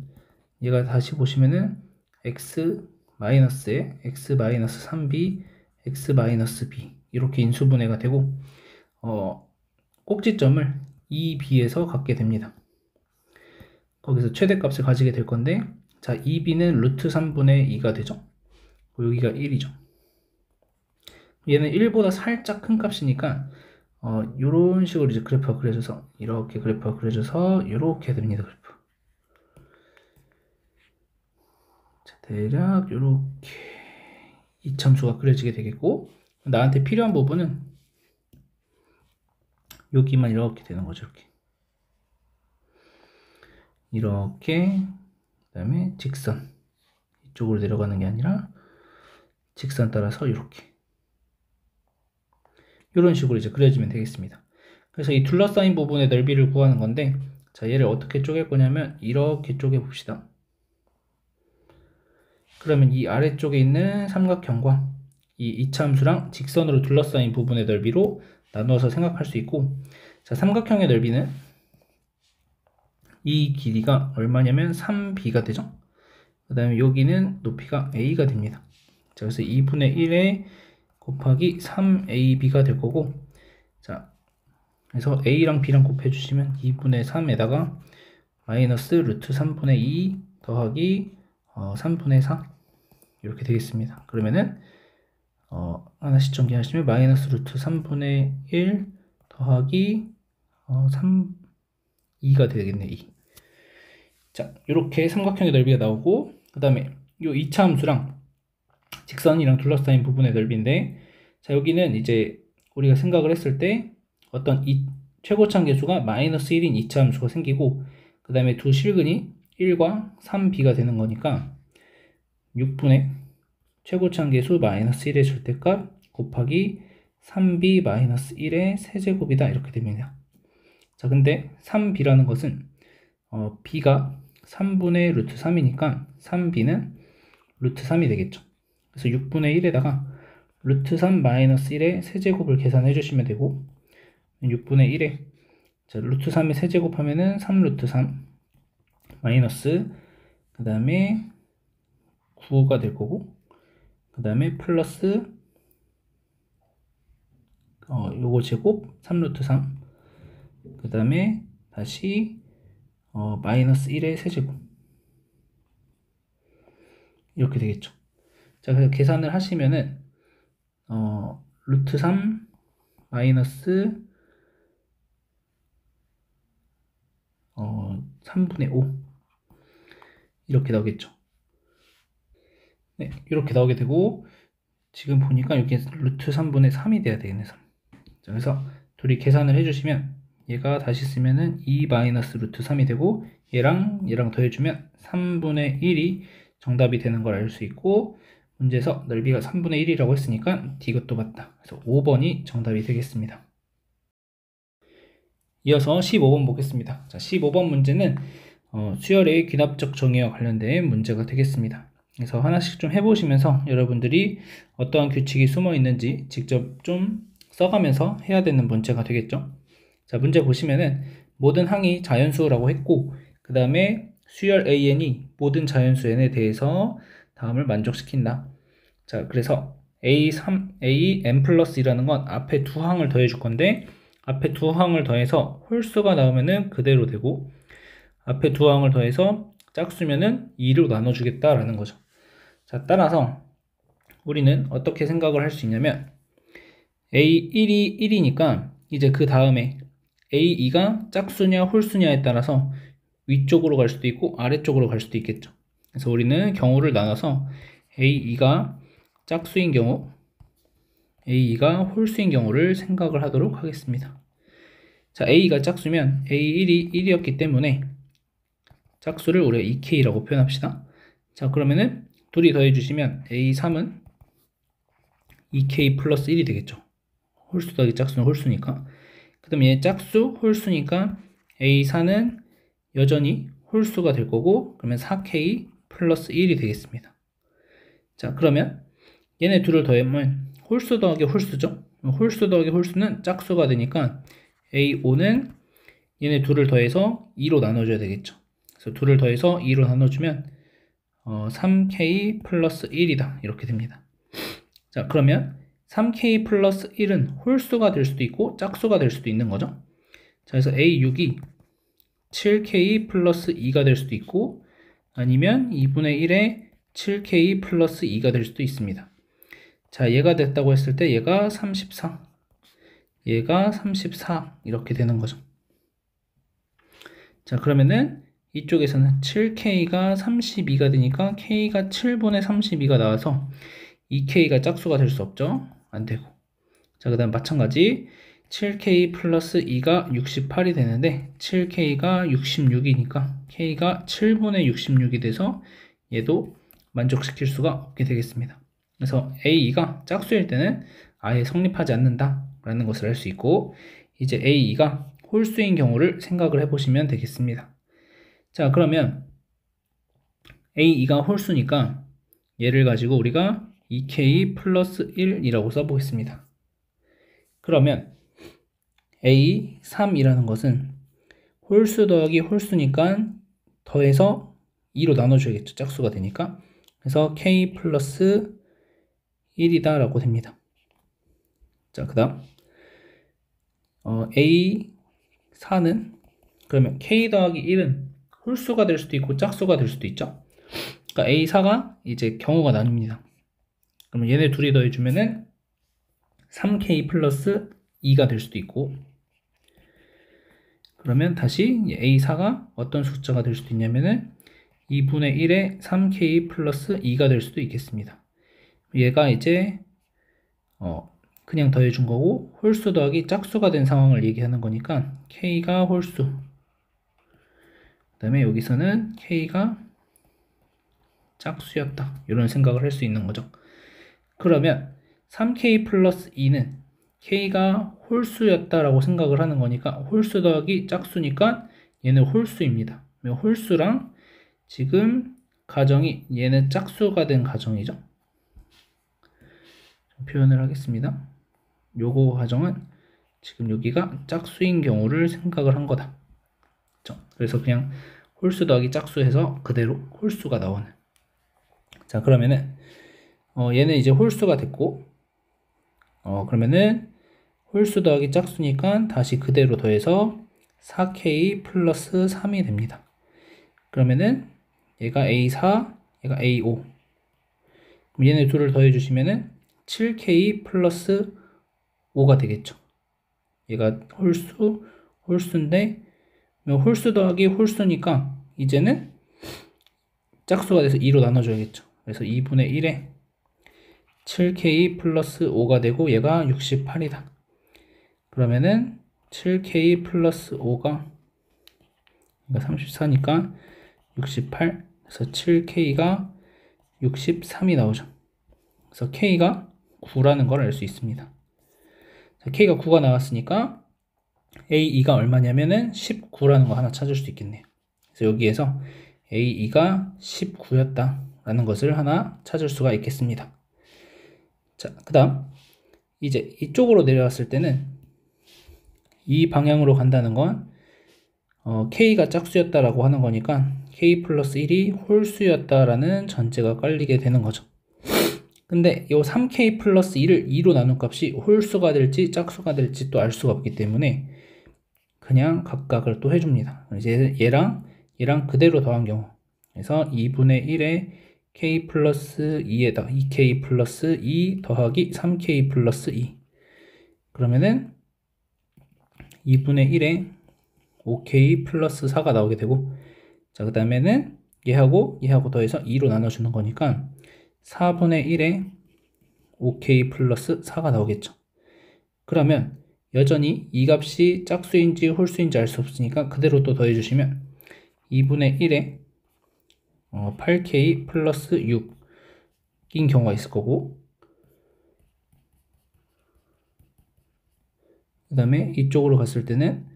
얘가 다시 보시면은 x 마이너스에 x 마이너스 3b x 마이너스 b 이렇게 인수분해가 되고 꼭지점을 2b에서 갖게 됩니다. 거기서 최대값을 가지게 될 건데, 자 2b는 루트 3분의 2가 되죠. 여기가 1이죠. 얘는 1보다 살짝 큰 값이니까 요런 식으로 이제 그래프가 그려져서 이렇게 그래프가 그려져서 이렇게 됩니다. 그래프. 자, 대략 요렇게 이참수가 그려지게 되겠고, 나한테 필요한 부분은 여기만 이렇게 되는 거죠. 이렇게 그다음에 직선 이쪽으로 내려가는 게 아니라 직선 따라서 이렇게 이런 식으로 이제 그려지면 되겠습니다. 그래서 이 둘러싸인 부분의 넓이를 구하는 건데, 자 얘를 어떻게 쪼갤 거냐면 이렇게 쪼개 봅시다. 그러면 이 아래쪽에 있는 삼각형과 이 이차함수랑 직선으로 둘러싸인 부분의 넓이로 나누어서 생각할 수 있고, 자 삼각형의 넓이는 이 길이가 얼마냐면 3b가 되죠. 그 다음에 여기는 높이가 a가 됩니다. 자, 그래서 2분의 1에 곱하기 3ab가 될 거고, 자 그래서 a랑 b랑 곱해주시면 2분의 3에다가 마이너스 루트 3분의 2 더하기 3분의 4 이렇게 되겠습니다. 그러면은 하나씩 정리하시면 마이너스 루트 3분의 1 더하기 2가 되겠네. 2. 자 이렇게 삼각형의 넓이가 나오고, 그 다음에 요 2차 함수랑 직선이랑 둘러싸인 부분의 넓이인데, 자 여기는 이제 우리가 생각을 했을 때 어떤 이 최고참 계수가 마이너스 1인 2차 함수가 생기고, 그 다음에 두 실근이 1과 3b가 되는 거니까 6분의 최고참 계수 마이너스 1의 절대값 곱하기 3b 마이너스 1의 세제곱이다 이렇게 됩니다. 자 근데 3b라는 것은 b가 3분의 루트 3이니까 3b는 루트 3이 되겠죠. 그래서 6분의 1에다가 루트 3 마이너스 1의 세제곱을 계산해 주시면 되고, 6분의 1에 자 루트 3의 세제곱하면은 3루트 3 마이너스 그 다음에 9가 될 거고, 그 다음에 플러스 요거 제곱 3루트 3 그 다음에 다시 마이너스 1의 세제곱 이렇게 되겠죠. 자 그래서 계산을 하시면은 루트 3 마이너스 3분의 5 이렇게 나오겠죠. 네, 이렇게 나오게 되고, 지금 보니까 여기 루트 3분의 3이 돼야 되겠네. 3. 자, 그래서 둘이 계산을 해주시면 얘가 다시 쓰면은 2 마이너스 루트 3이 되고, 얘랑 더해주면 3분의 1이 정답이 되는 걸 알 수 있고, 문제에서 넓이가 3분의 1이라고 했으니까 이것도 맞다. 그래서 5번이 정답이 되겠습니다. 이어서 15번 보겠습니다. 자, 15번 문제는 수열의 귀납적 정의와 관련된 문제가 되겠습니다. 그래서 하나씩 좀 해보시면서 여러분들이 어떠한 규칙이 숨어 있는지 직접 좀 써가면서 해야 되는 문제가 되겠죠. 자, 문제 보시면은 모든 항이 자연수라고 했고, 그 다음에 수열 AN이 모든 자연수 N에 대해서 다음을 만족시킨다. 자, 그래서 AN 플러스 2라는 건 앞에 두 항을 더해 줄 건데, 앞에 두 항을 더해서 홀수가 나오면은 그대로 되고, 앞에 두 항을 더해서 짝수면은 2로 나눠주겠다라는 거죠. 자, 따라서 우리는 어떻게 생각을 할 수 있냐면, A1이 1이니까 이제 그 다음에 A2가 짝수냐 홀수냐에 따라서 위쪽으로 갈 수도 있고 아래쪽으로 갈 수도 있겠죠. 그래서 우리는 경우를 나눠서 A2가 짝수인 경우, A2가 홀수인 경우를 생각을 하도록 하겠습니다. 자, A가 짝수면 A1이 1이었기 때문에 짝수를 우리가 2K라고 표현합시다. 자, 그러면은 둘이 더해주시면 A3은 2K 플러스 1이 되겠죠. 홀수 더하기 짝수는 홀수니까. 그 다음에 얘 짝수, 홀수니까 A4는 여전히 홀수가 될 거고, 그러면 4K 플러스 1이 되겠습니다. 자, 그러면 얘네 둘을 더하면 홀수 더하기 홀수죠. 홀수 더하기 홀수는 짝수가 되니까 A5는 얘네 둘을 더해서 2로 나눠줘야 되겠죠. 그래서 2를 더해서 2로 나눠주면 3k 플러스 1이다. 이렇게 됩니다. 자, 그러면 3k 플러스 1은 홀수가 될 수도 있고 짝수가 될 수도 있는 거죠. 자, 그래서 A6이 7k 플러스 2가 될 수도 있고 아니면 2분의 1에 7k 플러스 2가 될 수도 있습니다. 자, 얘가 됐다고 했을 때 얘가 34, 얘가 34 이렇게 되는 거죠. 자, 그러면은 이쪽에서는 7k가 32가 되니까 k가 7분의 32가 나와서 2k가 짝수가 될 수 없죠. 안 되고. 자, 그 다음 마찬가지 7k 플러스 2가 68이 되는데 7k가 66이니까 k가 7분의 66이 돼서 얘도 만족시킬 수가 없게 되겠습니다. 그래서 A2가 짝수일 때는 아예 성립하지 않는다 라는 것을 알 수 있고, 이제 A2가 홀수인 경우를 생각을 해보시면 되겠습니다. 자, 그러면 A2가 홀수니까 얘를 가지고 우리가 2k 플러스 1이라고 써보겠습니다. 그러면 A3이라는 것은 홀수 더하기 홀수니까 더해서 2로 나눠줘야겠죠. 짝수가 되니까. 그래서 k 플러스 1이다 라고 됩니다. 자, 그 다음 A4는 그러면 k 더하기 1은 홀수가 될 수도 있고 짝수가 될 수도 있죠. 그러니까 A4가 이제 경우가 나뉩니다. 그러면 얘네 둘이 더해주면은 3k 플러스 2가 될 수도 있고, 그러면 다시 A4가 어떤 숫자가 될 수도 있냐면은 2분의 1에 3k 플러스 2가 될 수도 있겠습니다. 얘가 이제 그냥 더해준 거고 홀수 더하기 짝수가 된 상황을 얘기하는 거니까 k가 홀수, 그 다음에 여기서는 k가 짝수였다 이런 생각을 할 수 있는 거죠. 그러면 3k 플러스 2는 k가 홀수였다라고 생각을 하는 거니까 홀수 더하기 짝수니까 얘는 홀수입니다. 홀수랑 지금 가정이 얘는 짝수가 된 가정이죠. 표현을 하겠습니다. 요거 가정은 지금 여기가 짝수인 경우를 생각을 한 거다. 그래서 그냥 홀수 더하기 짝수 해서 그대로 홀수가 나오는. 자, 그러면은 얘는 이제 홀수가 됐고 그러면은 홀수 더하기 짝수니까 다시 그대로 더해서 4k 플러스 3이 됩니다. 그러면은 얘가 A4, 얘가 A5. 그럼 얘네 둘을 더해주시면은 7k 플러스 5가 되겠죠. 얘가 홀수인데 홀수 더하기 홀수니까 이제는 짝수가 돼서 2로 나눠줘야겠죠. 그래서 2분의 1에 7k 플러스 5가 되고 얘가 68이다. 그러면은 7k 플러스 5가 34니까 68, 그래서 7k가 63이 나오죠. 그래서 k가 9라는 걸 알 수 있습니다. 자, k가 9가 나왔으니까 A2가 얼마냐면은 19라는 거 하나 찾을 수 있겠네요. 그래서 여기에서 A2가 19였다 라는 것을 하나 찾을 수가 있겠습니다. 자, 그 다음 이제 이쪽으로 내려왔을 때는 이 방향으로 간다는 건 k가 짝수였다라고 하는 거니까 k 플러스 1이 홀수였다라는 전제가 깔리게 되는 거죠. 근데 이 3k 플러스 1을 2로 나눈 값이 홀수가 될지 짝수가 될지 또 알 수가 없기 때문에 그냥 각각을 또 해줍니다. 이제 얘랑 그대로 더한 경우, 그래서 2분의 1에 k 플러스 2에다 2k 플러스 2 더하기 3k 플러스 2, 그러면은 2분의 1에 5k 플러스 4가 나오게 되고, 자, 그 다음에는 얘하고 더해서 2로 나눠주는 거니까 4분의 1에 5k 플러스 4가 나오겠죠. 그러면 여전히 이 값이 짝수인지 홀수인지 알 수 없으니까 그대로 또 더해주시면 2분의 1에 8k 플러스 6인 경우가 있을 거고, 그 다음에 이쪽으로 갔을 때는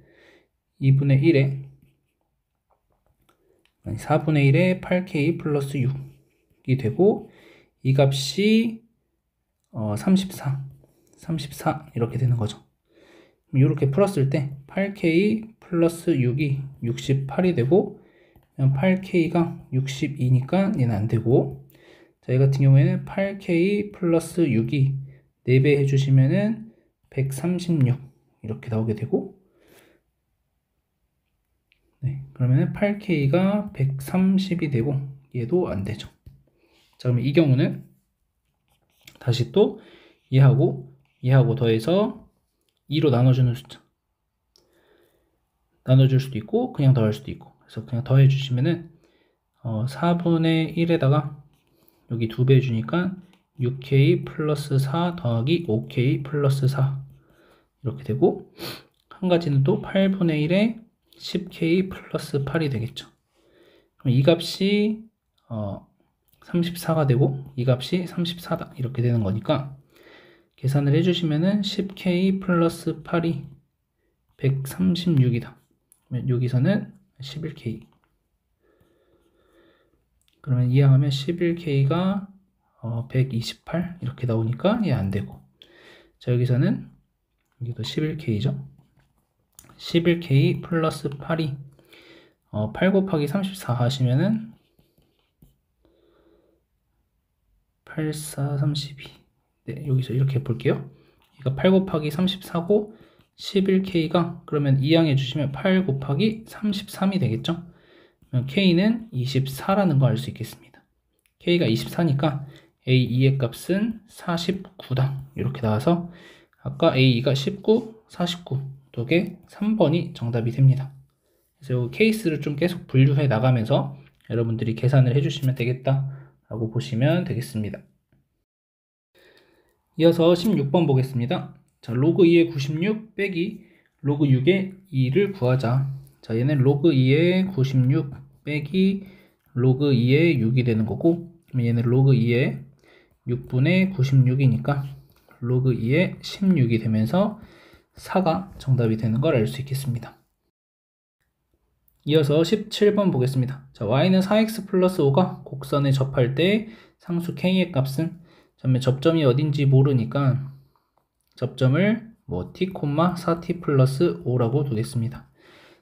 4분의 1에 8k 플러스 6이 되고, 이 값이 34 이렇게 되는 거죠. 이렇게 풀었을 때 8k 플러스 6이 68이 되고, 8K가 62니까 얘는 안 되고, 자, 이 같은 경우에는 8K 플러스 6이 4배 해주시면은 136 이렇게 나오게 되고, 네, 그러면은 8K가 130이 되고 얘도 안 되죠. 자, 그러면 이 경우는 다시 또 얘하고 더해서 2로 나눠주는 숫자 나눠줄 수도 있고 그냥 더할 수도 있고, 그래서 그냥 더해 주시면은 4분의 1에다가 여기 2배 해주니까 6K 플러스 4 더하기 5K 플러스 4 이렇게 되고, 한 가지는 또 8분의 1에 10K 플러스 8이 되겠죠. 그럼 이 값이 34가 되고 이 값이 34다 이렇게 되는 거니까, 계산을 해주시면은 10K 플러스 8이 136이다. 여기서는 11K. 그러면 이항하면 11K가 128 이렇게 나오니까 얘 안 되고, 자, 여기서는 여기도 11K죠. 11K 플러스 8이 8 곱하기 34 하시면은 8, 4, 32. 네, 여기서 이렇게 볼게요. 얘가 8 곱하기 34고 11K가 그러면 이항해 주시면 8 곱하기 33이 되겠죠. 그러면 K는 24라는 거 알 수 있겠습니다. K가 24니까 A2의 값은 49다 이렇게 나와서 아까 A2가 19, 49 두 개 3번이 정답이 됩니다. 그래서 이 케이스를 좀 계속 분류해 나가면서 여러분들이 계산을 해주시면 되겠다 라고 보시면 되겠습니다. 이어서 16번 보겠습니다. 자, 로그 2의 96 빼기 로그 6의 2를 구하자. 자, 얘는 로그 2의 96 빼기 로그 2의 6이 되는 거고, 얘는 로그 2의 6분의 96이니까 로그 2의 16이 되면서 4가 정답이 되는 걸 알 수 있겠습니다. 이어서 17번 보겠습니다. 자, y는 4x 플러스 5가 곡선에 접할 때 상수 k의 값은, 접점이 어딘지 모르니까 접점을 t, 4t 플러스 5라고 두겠습니다.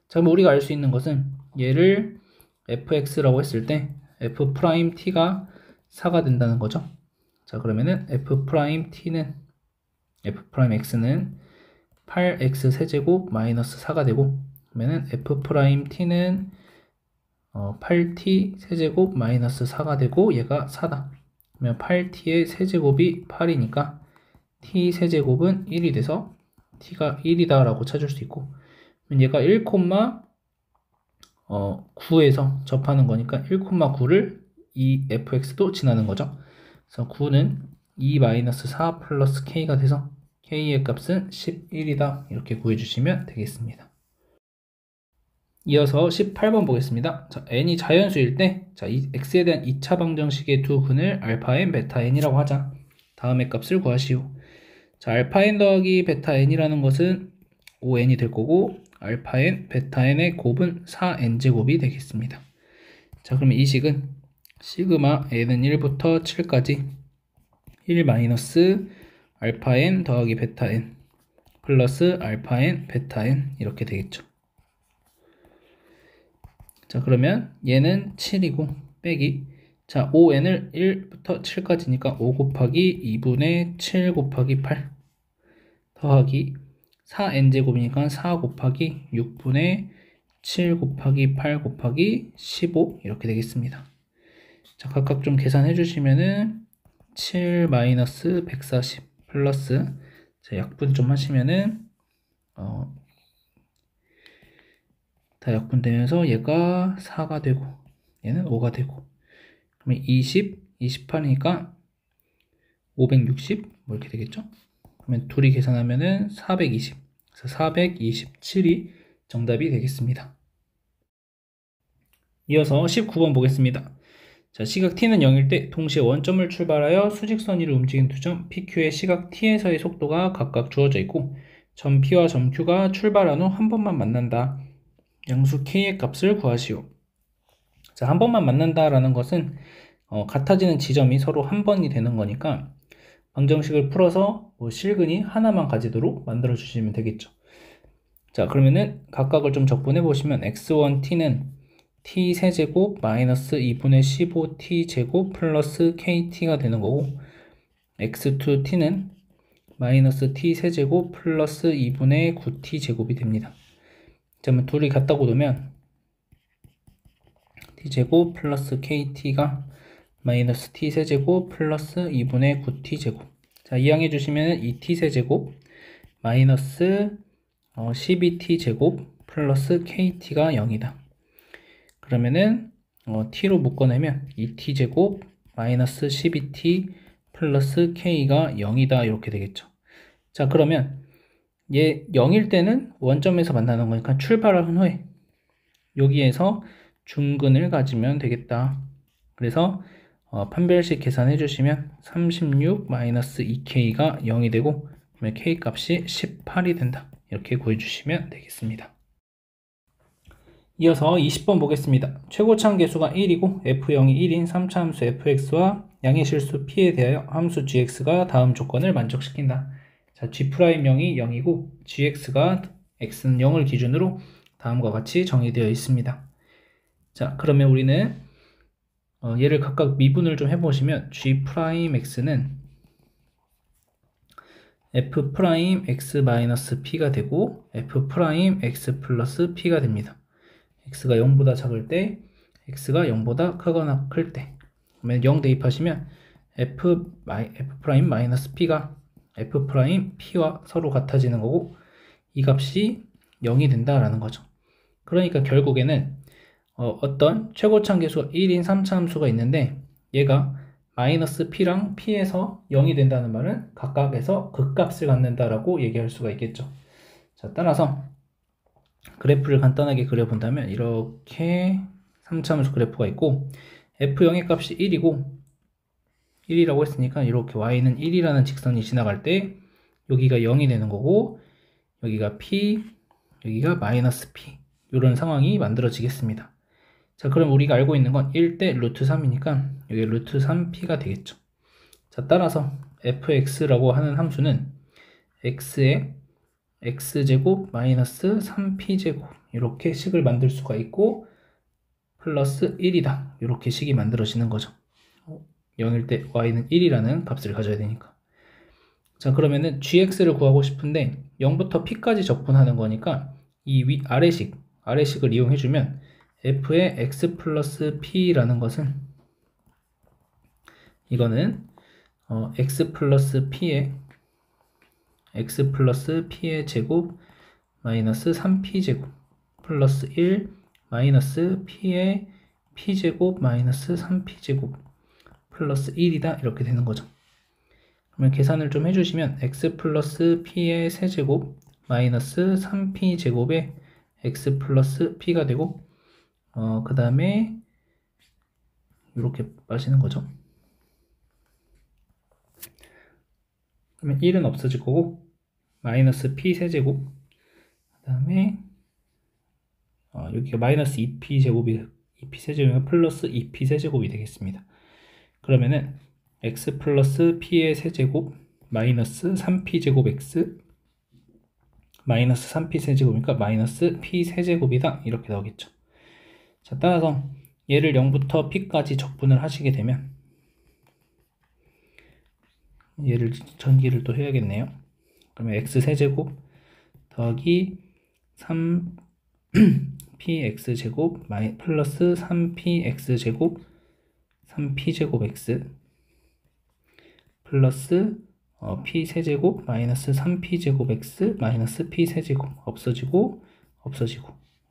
자, 그럼 우리가 알 수 있는 것은 얘를 fx라고 했을 때 f't가 4가 된다는 거죠. 자, 그러면은 f'x는 8x 세제곱 마이너스 4가 되고, 그러면은 f't는 8t 세제곱 마이너스 4가 되고 얘가 4다. 그러면 8t의 세제곱이 8이니까 t 세제곱은 1이 돼서 t가 1이다 라고 찾을 수 있고, 그러면 얘가 1,9에서 접하는 거니까 1,9를 이 fx도 지나는 거죠. 그래서 9는 2-4 플러스 k가 돼서 k의 값은 11이다 이렇게 구해주시면 되겠습니다. 이어서 18번 보겠습니다. 자, n이 자연수일 때, 자, 이 x에 대한 2차 방정식의 두 근을 알파 n, 베타 n이라고 하자. 다음의 값을 구하시오. 자, 알파 n 더하기 베타 n이라는 것은 5n이 될 거고, 알파 n, 베타 n의 곱은 4n 제곱이 되겠습니다. 자, 그러면 이 식은 시그마 n은 1부터 7까지 1 마이너스 알파 n 더하기 베타 n 플러스 알파 n, 베타 n 이렇게 되겠죠. 자, 그러면 얘는 7이고 빼기, 자, 5n을 1부터 7까지니까 5 곱하기 2분의 7 곱하기 8 더하기 4n제곱이니까 4 곱하기 6분의 7 곱하기 8 곱하기 15 이렇게 되겠습니다. 자, 각각 좀 계산해 주시면은 7 마이너스 140 플러스, 자, 약분 좀 하시면은 다 약분되면서 얘가 4가 되고 얘는 5가 되고, 그러면 20, 28이니까 560 뭐 이렇게 되겠죠. 그러면 둘이 계산하면은 420, 그래서 427이 정답이 되겠습니다. 이어서 19번 보겠습니다. 자, 시각 t는 0일 때 동시에 원점을 출발하여 수직선 위로 움직인 두 점 pq의 시각 t에서의 속도가 각각 주어져 있고, 점 p와 점 q가 출발한 후 한 번만 만난다. 양수 k의 값을 구하시오. 자, 한 번만 만난다라는 것은 같아지는 지점이 서로 한 번이 되는 거니까 방정식을 풀어서 실근이 하나만 가지도록 만들어 주시면 되겠죠. 자, 그러면은 각각을 좀 적분해 보시면 x1t는 t 세제곱 마이너스 2분의 15t 제곱 플러스 kt가 되는 거고, x2 t는 마이너스 t 세제곱 플러스 2분의 9t 제곱이 됩니다. 그러면 둘이 같다고 두면 t 제곱 플러스 kt가 마이너스 t 세제곱 플러스 2분의 9t 제곱. 자, 이항해 주시면 이 t 세제곱 마이너스 12t 제곱 플러스 kt가 0이다. 그러면은 t로 묶어내면 2t 제곱 마이너스 12t 플러스 k가 0이다 이렇게 되겠죠. 자, 그러면 얘 0일 때는 원점에서 만나는 거니까 출발한 후에 여기에서 중근을 가지면 되겠다. 그래서 판별식 계산해 주시면 36 마이너스 2k가 0이 되고, 그러면 k 값이 18이 된다. 이렇게 구해주시면 되겠습니다. 이어서 20번 보겠습니다. 최고차항 계수가 1이고 f0이 1인 3차 함수 fx와 양의 실수 p에 대하여 함수 gx가 다음 조건을 만족시킨다. 자, g'0이 0이고 gx가 x는 0을 기준으로 다음과 같이 정의되어 있습니다. 자, 그러면 우리는 얘를 각각 미분을 좀 해보시면 g'x는 f'x-p가 되고 f'x 플러스 p가 됩니다. x가 0보다 작을 때, x가 0보다 크거나 클 때. 그러면 0 대입하시면 f'-p가 f'p와 서로 같아지는 거고, 이 값이 0이 된다라는 거죠. 그러니까 결국에는 어떤 최고차항 계수가 1인 3차 함수가 있는데, 얘가 마이너스 p랑 p에서 0이 된다는 말은 각각에서 극값을 갖는다라고 얘기할 수가 있겠죠. 자, 따라서 그래프를 간단하게 그려본다면 이렇게 3차 함수 그래프가 있고, f0의 값이 1이고 1이라고 했으니까 이렇게 y는 1이라는 직선이 지나갈 때 여기가 0이 되는 거고, 여기가 p, 여기가 마이너스 p, 이런 상황이 만들어지겠습니다. 자, 그럼 우리가 알고 있는 건 1대 루트 3이니까 여기 루트 3p가 되겠죠. 자, 따라서 fx라고 하는 함수는 x의 x제곱 마이너스 3p제곱 이렇게 식을 만들 수가 있고, 플러스 1이다 이렇게 식이 만들어지는 거죠. 0일 때 y는 1이라는 값을 가져야 되니까. 자, 그러면은 gx를 구하고 싶은데 0부터 p까지 적분하는 거니까 이 아래식을 이용해주면 f의 x 플러스 p라는 것은, 이거는 x 플러스 p의 제곱 마이너스 3p 제곱 플러스 1 마이너스 p의 p제곱 마이너스 3p 제곱 플러스 1이다 이렇게 되는 거죠. 그러면 계산을 좀 해주시면 x 플러스 p의 세제곱 마이너스 3p 제곱에 x 플러스 p가 되고, 그 다음에 이렇게 빠지는 거죠. 그러면 1은 없어질 거고 마이너스 p 세제곱, 그 다음에 여기가 마이너스 2p 제곱이 2p 세제곱이면 플러스 2p 세제곱이 되겠습니다. 그러면은 x 플러스 p의 세제곱 마이너스 3p 제곱 x 마이너스 3p 세제곱이니까 마이너스 p 세제곱이다 이렇게 나오겠죠. 자, 따라서 얘를 0부터 p까지 적분을 하시게 되면, 얘를 전기를 또 해야겠네요. 그러면 x 세제곱 더하기 3px 제곱 플러스 3px 제곱 3p 제곱 x 플러스 p 세제곱 마이너스 3p 제곱 x 마이너스 p 세제곱 없어지고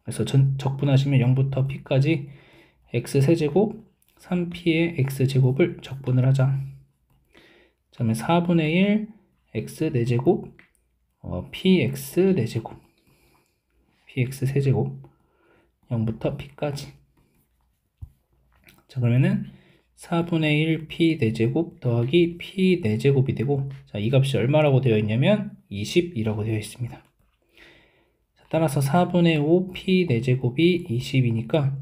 그래서 적분하시면 0부터 p까지 x 세제곱 3p의 x 제곱을 적분을 하자. 그러면 4분의 1 x 4제곱 px 4제곱 px 세제곱 0부터 p까지. 자, 그러면은 4분의 1 p 4제곱 더하기 p 4제곱이 되고, 자, 이 값이 얼마라고 되어 있냐면 20이라고 되어 있습니다. 자, 따라서 4분의 5 p 4제곱이 20이니까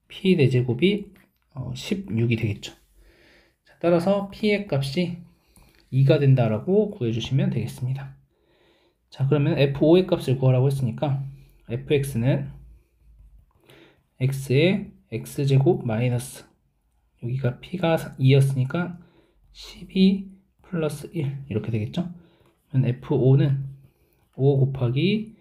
p 4제곱이 16이 되겠죠. 자, 따라서 p의 값이 2가 된다라고 구해주시면 되겠습니다. 자, 그러면 f5의 값을 구하라고 했으니까 fx는 x의 x제곱 마이너스 여기가 p가 2였으니까 12 플러스 1 이렇게 되겠죠. 그러면 f5는 5 곱하기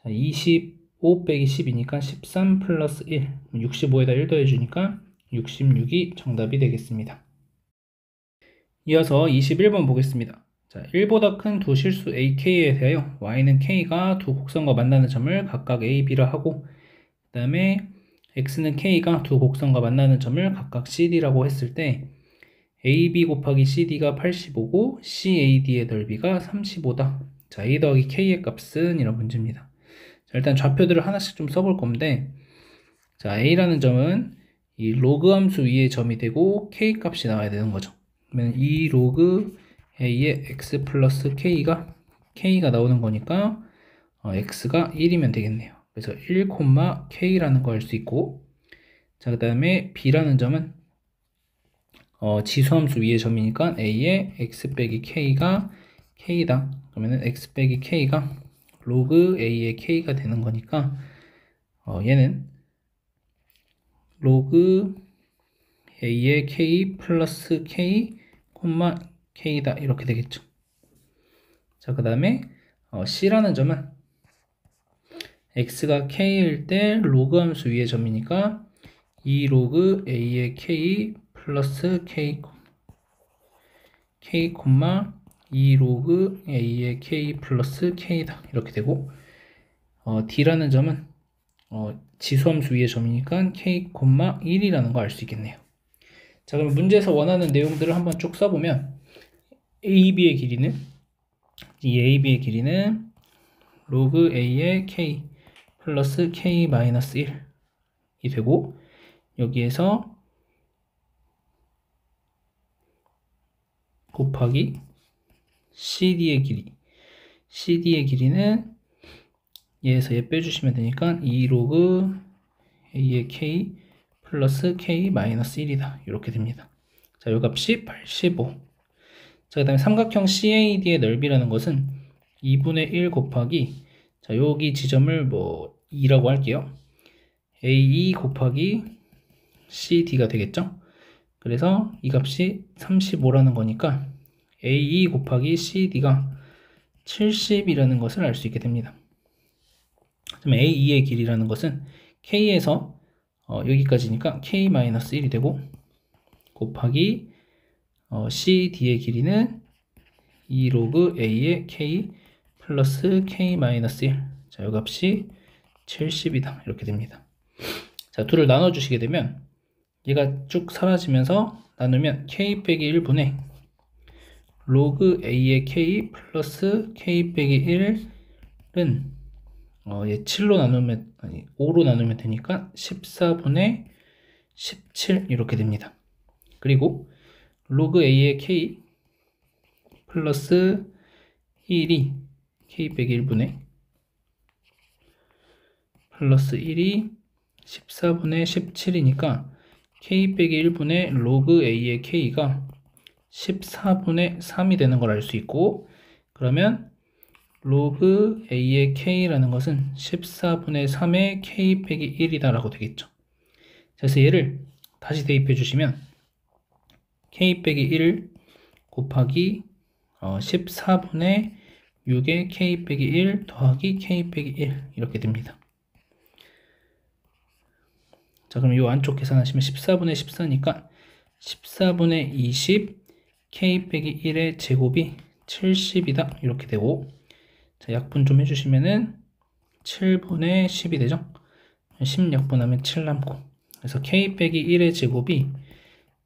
25 빼기 10이니까 13 플러스 1 65에다 1 더해주니까 66이 정답이 되겠습니다. 이어서 21번 보겠습니다. 자, 1보다 큰 두 실수 AK에 대하여 y는 K가 두 곡선과 만나는 점을 각각 A, B라 하고 그 다음에 X는 K가 두 곡선과 만나는 점을 각각 CD라고 했을 때 AB 곱하기 CD가 85고 CAD의 넓이가 35다. 자, A 더하기 K의 값은 이런 문제입니다. 자, 일단 좌표들을 하나씩 좀 써볼 건데 자, A라는 점은 이 로그 함수 위에 점이 되고 K 값이 나와야 되는 거죠. 그러면 이 로그 A의 X 플러스 K가 나오는 거니까 X가 1이면 되겠네요. 그래서 1, K라는 거 알 수 있고 자, 그 다음에 B라는 점은 지수함수 위의 점이니까 A의 X 빼기 K가 K다. 그러면은 X 빼기 K가 로그 A의 K가 되는 거니까 얘는 로그 A의 K 플러스 K, K다 이렇게 되겠죠. 자, 그 다음에 C라는 점은 X가 K일 때 로그 함수 위의 점이니까 2 로그 A의 K 플러스 K, 2 로그 A의 K 플러스 K다 이렇게 되고 D라는 점은 지수함수 위의 점이니까 K, 1이라는 거 알 수 있겠네요. 자, 그럼 문제에서 원하는 내용들을 한번 쭉 써보면 AB의 길이는 로그 A의 K 플러스 K 마이너스 1이 되고 여기에서 곱하기 CD의 길이는 얘에서 얘 빼주시면 되니까 2 로그 A의 K 플러스 K 마이너스 1이다 이렇게 됩니다. 자, 요 값이 85. 자, 그 다음에 삼각형 CAD의 넓이라는 것은 2분의 1 곱하기 자, 여기 지점을 2라고 할게요. AE 곱하기 CD가 되겠죠. 그래서 이 값이 35라는 거니까 AE 곱하기 CD가 70이라는 것을 알 수 있게 됩니다. 그럼 AE의 길이라는 것은 K에서 여기까지니까 K-1이 되고 곱하기 CD의 길이는 2 로그 A의 K 플러스 K-1 자, 이 값이 70이다 이렇게 됩니다. 자, 둘을 나눠주시게 되면 얘가 쭉 사라지면서 나누면 K 빼기 1분의 로그 A의 K 플러스 K 빼기 1은 얘 7로 나누면 5로 나누면 되니까 14분의 17 이렇게 됩니다. 그리고 로그 A의 K 플러스 1이 K 빼기 1분의 플러스 1이 14분의 17이니까 K 빼기 1분의 로그 A의 K가 14분의 3이 되는 걸 알 수 있고 그러면 로그 A의 K라는 것은 14분의 3의 K 빼기 1이다 라고 되겠죠. 그래서 얘를 다시 대입해 주시면 K 빼기 1 곱하기 14분의 6의 K 빼기 1 더하기 K 빼기 1 이렇게 됩니다. 자, 그럼 이 안쪽 계산하시면 14분의 14니까 14분의 20 K 빼기 1의 제곱이 70이다 이렇게 되고 자, 약분 좀 해주시면은 7분의 10이 되죠. 10 약분하면 7 남고 그래서 K 빼기 1의 제곱이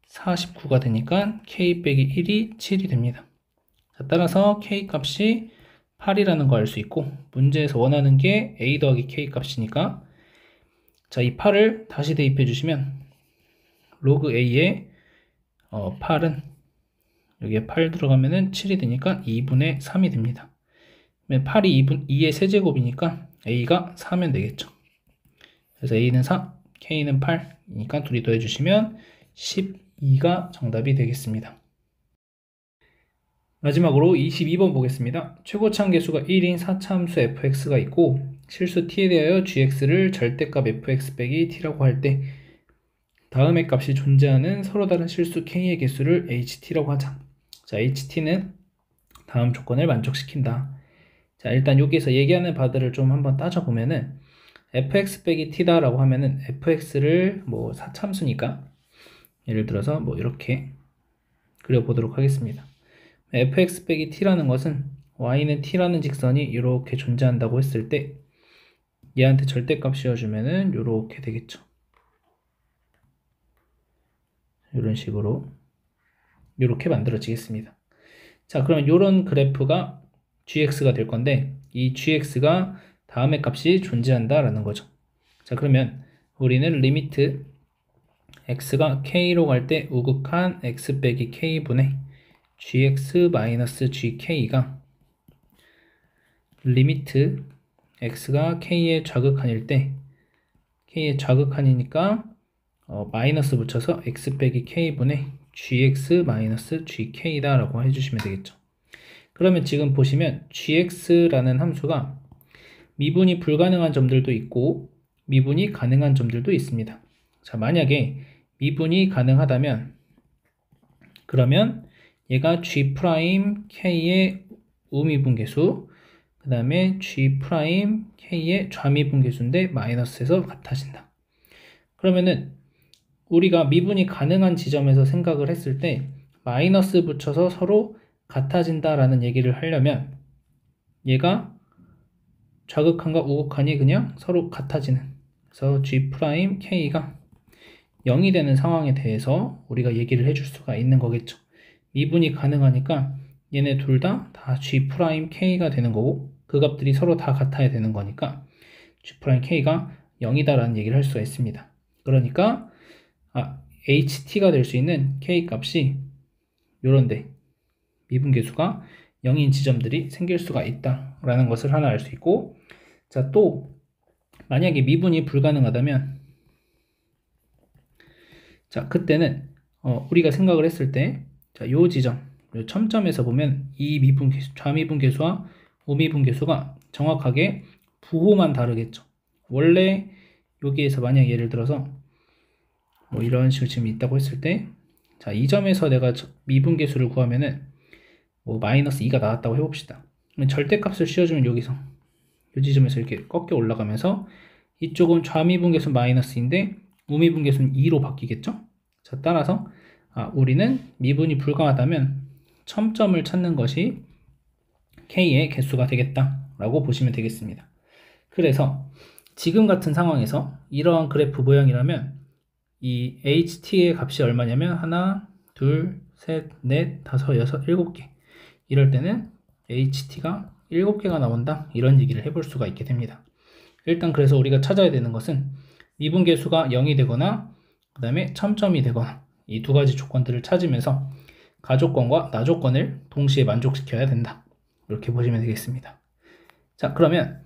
49가 되니까 K 빼기 1이 7이 됩니다. 자, 따라서 K 값이 8이라는 거 알 수 있고 문제에서 원하는 게 A 더하기 K 값이니까 자, 이 8을 다시 대입해 주시면 로그 A의 8은 여기에 8 들어가면은 7이 되니까 2분의 3이 됩니다. 8이 2의 세제곱이니까 A가 4면 되겠죠. 그래서 A는 4, K는 8이니까 둘이 더해주시면 12가 정답이 되겠습니다. 마지막으로 22번 보겠습니다. 최고차함 계수가 1인 4차 함수 fx가 있고 실수 t에 대하여 gx를 절대값 fx 빼기 t라고 할 때 다음의 값이 존재하는 서로 다른 실수 k의 개수를 ht라고 하자. 자, ht는 다음 조건을 만족시킨다. 자, 일단 여기서 얘기하는 바들을 좀 한번 따져보면은 fx 빼기 t다 라고 하면은 fx를 뭐 사참수니까 예를 들어서 뭐 이렇게 그려보도록 하겠습니다. fx 빼기 t라는 것은 y는 t라는 직선이 이렇게 존재한다고 했을 때 얘한테 절대값 씌워주면은 이렇게 되겠죠. 이런 식으로 이렇게 만들어지겠습니다. 자, 그러면 이런 그래프가 gx가 될 건데 이 gx가 다음의 값이 존재한다 라는 거죠. 자, 그러면 우리는 리미트 x가 k로 갈 때 우극한 x 빼기 k분의 gx 마이너스 gk가 리미트 x가 k의 좌극한일 때 k의 좌극한이니까 마이너스 붙여서 x 빼기 k분의 gx 마이너스 gk다 라고 해주시면 되겠죠. 그러면 지금 보시면 gx라는 함수가 미분이 불가능한 점들도 있고 미분이 가능한 점들도 있습니다. 자, 만약에 미분이 가능하다면 그러면 얘가 g'k의 우미분계수 그 다음에 g'k의 좌미분계수인데 마이너스에서 같아진다. 그러면은 우리가 미분이 가능한 지점에서 생각을 했을 때 마이너스 붙여서 서로 같아진다 라는 얘기를 하려면 얘가 좌극한과 우극한이 그냥 서로 같아지는, 그래서 g'k가 0이 되는 상황에 대해서 우리가 얘기를 해줄 수가 있는 거겠죠. 미분이 가능하니까 얘네 둘 다 g'k가 되는 거고 그 값들이 서로 다 같아야 되는 거니까 g'k가 0이다 라는 얘기를 할 수가 있습니다. 그러니까 ht가 될 수 있는 k 값이 요런데 미분계수가 0인 지점들이 생길 수가 있다 라는 것을 하나 알 수 있고, 자, 또 만약에 미분이 불가능하다면 자, 그때는 우리가 생각을 했을 때 자, 요 지점, 요 첨점에서 보면 이 미분계수, 좌미분계수와 우미분계수가 정확하게 부호만 다르겠죠. 원래 여기에서 만약 예를 들어서 뭐 이런 식으로 지금 있다고 했을 때 자, 이 점에서 내가 미분계수를 구하면은 뭐 마이너스 2가 나왔다고 해봅시다. 절대값을 씌워주면 여기서 이 지점에서 이렇게 꺾여 올라가면서 이쪽은 좌미분계수 마이너스인데 우미분계수는 2로 바뀌겠죠. 자, 따라서 우리는 미분이 불가하다면 첨점을 찾는 것이 k의 개수가 되겠다 라고 보시면 되겠습니다. 그래서 지금 같은 상황에서 이러한 그래프 모양이라면 이 ht의 값이 얼마냐면 하나, 둘, 셋, 넷, 다섯, 여섯, 7개 이럴 때는 ht가 7개가 나온다 이런 얘기를 해볼 수가 있게 됩니다. 일단 그래서 우리가 찾아야 되는 것은 미분계수가 0이 되거나 그 다음에 첨점이 되거나 이 두 가지 조건들을 찾으면서 가조건과 나조건을 동시에 만족시켜야 된다 이렇게 보시면 되겠습니다. 자, 그러면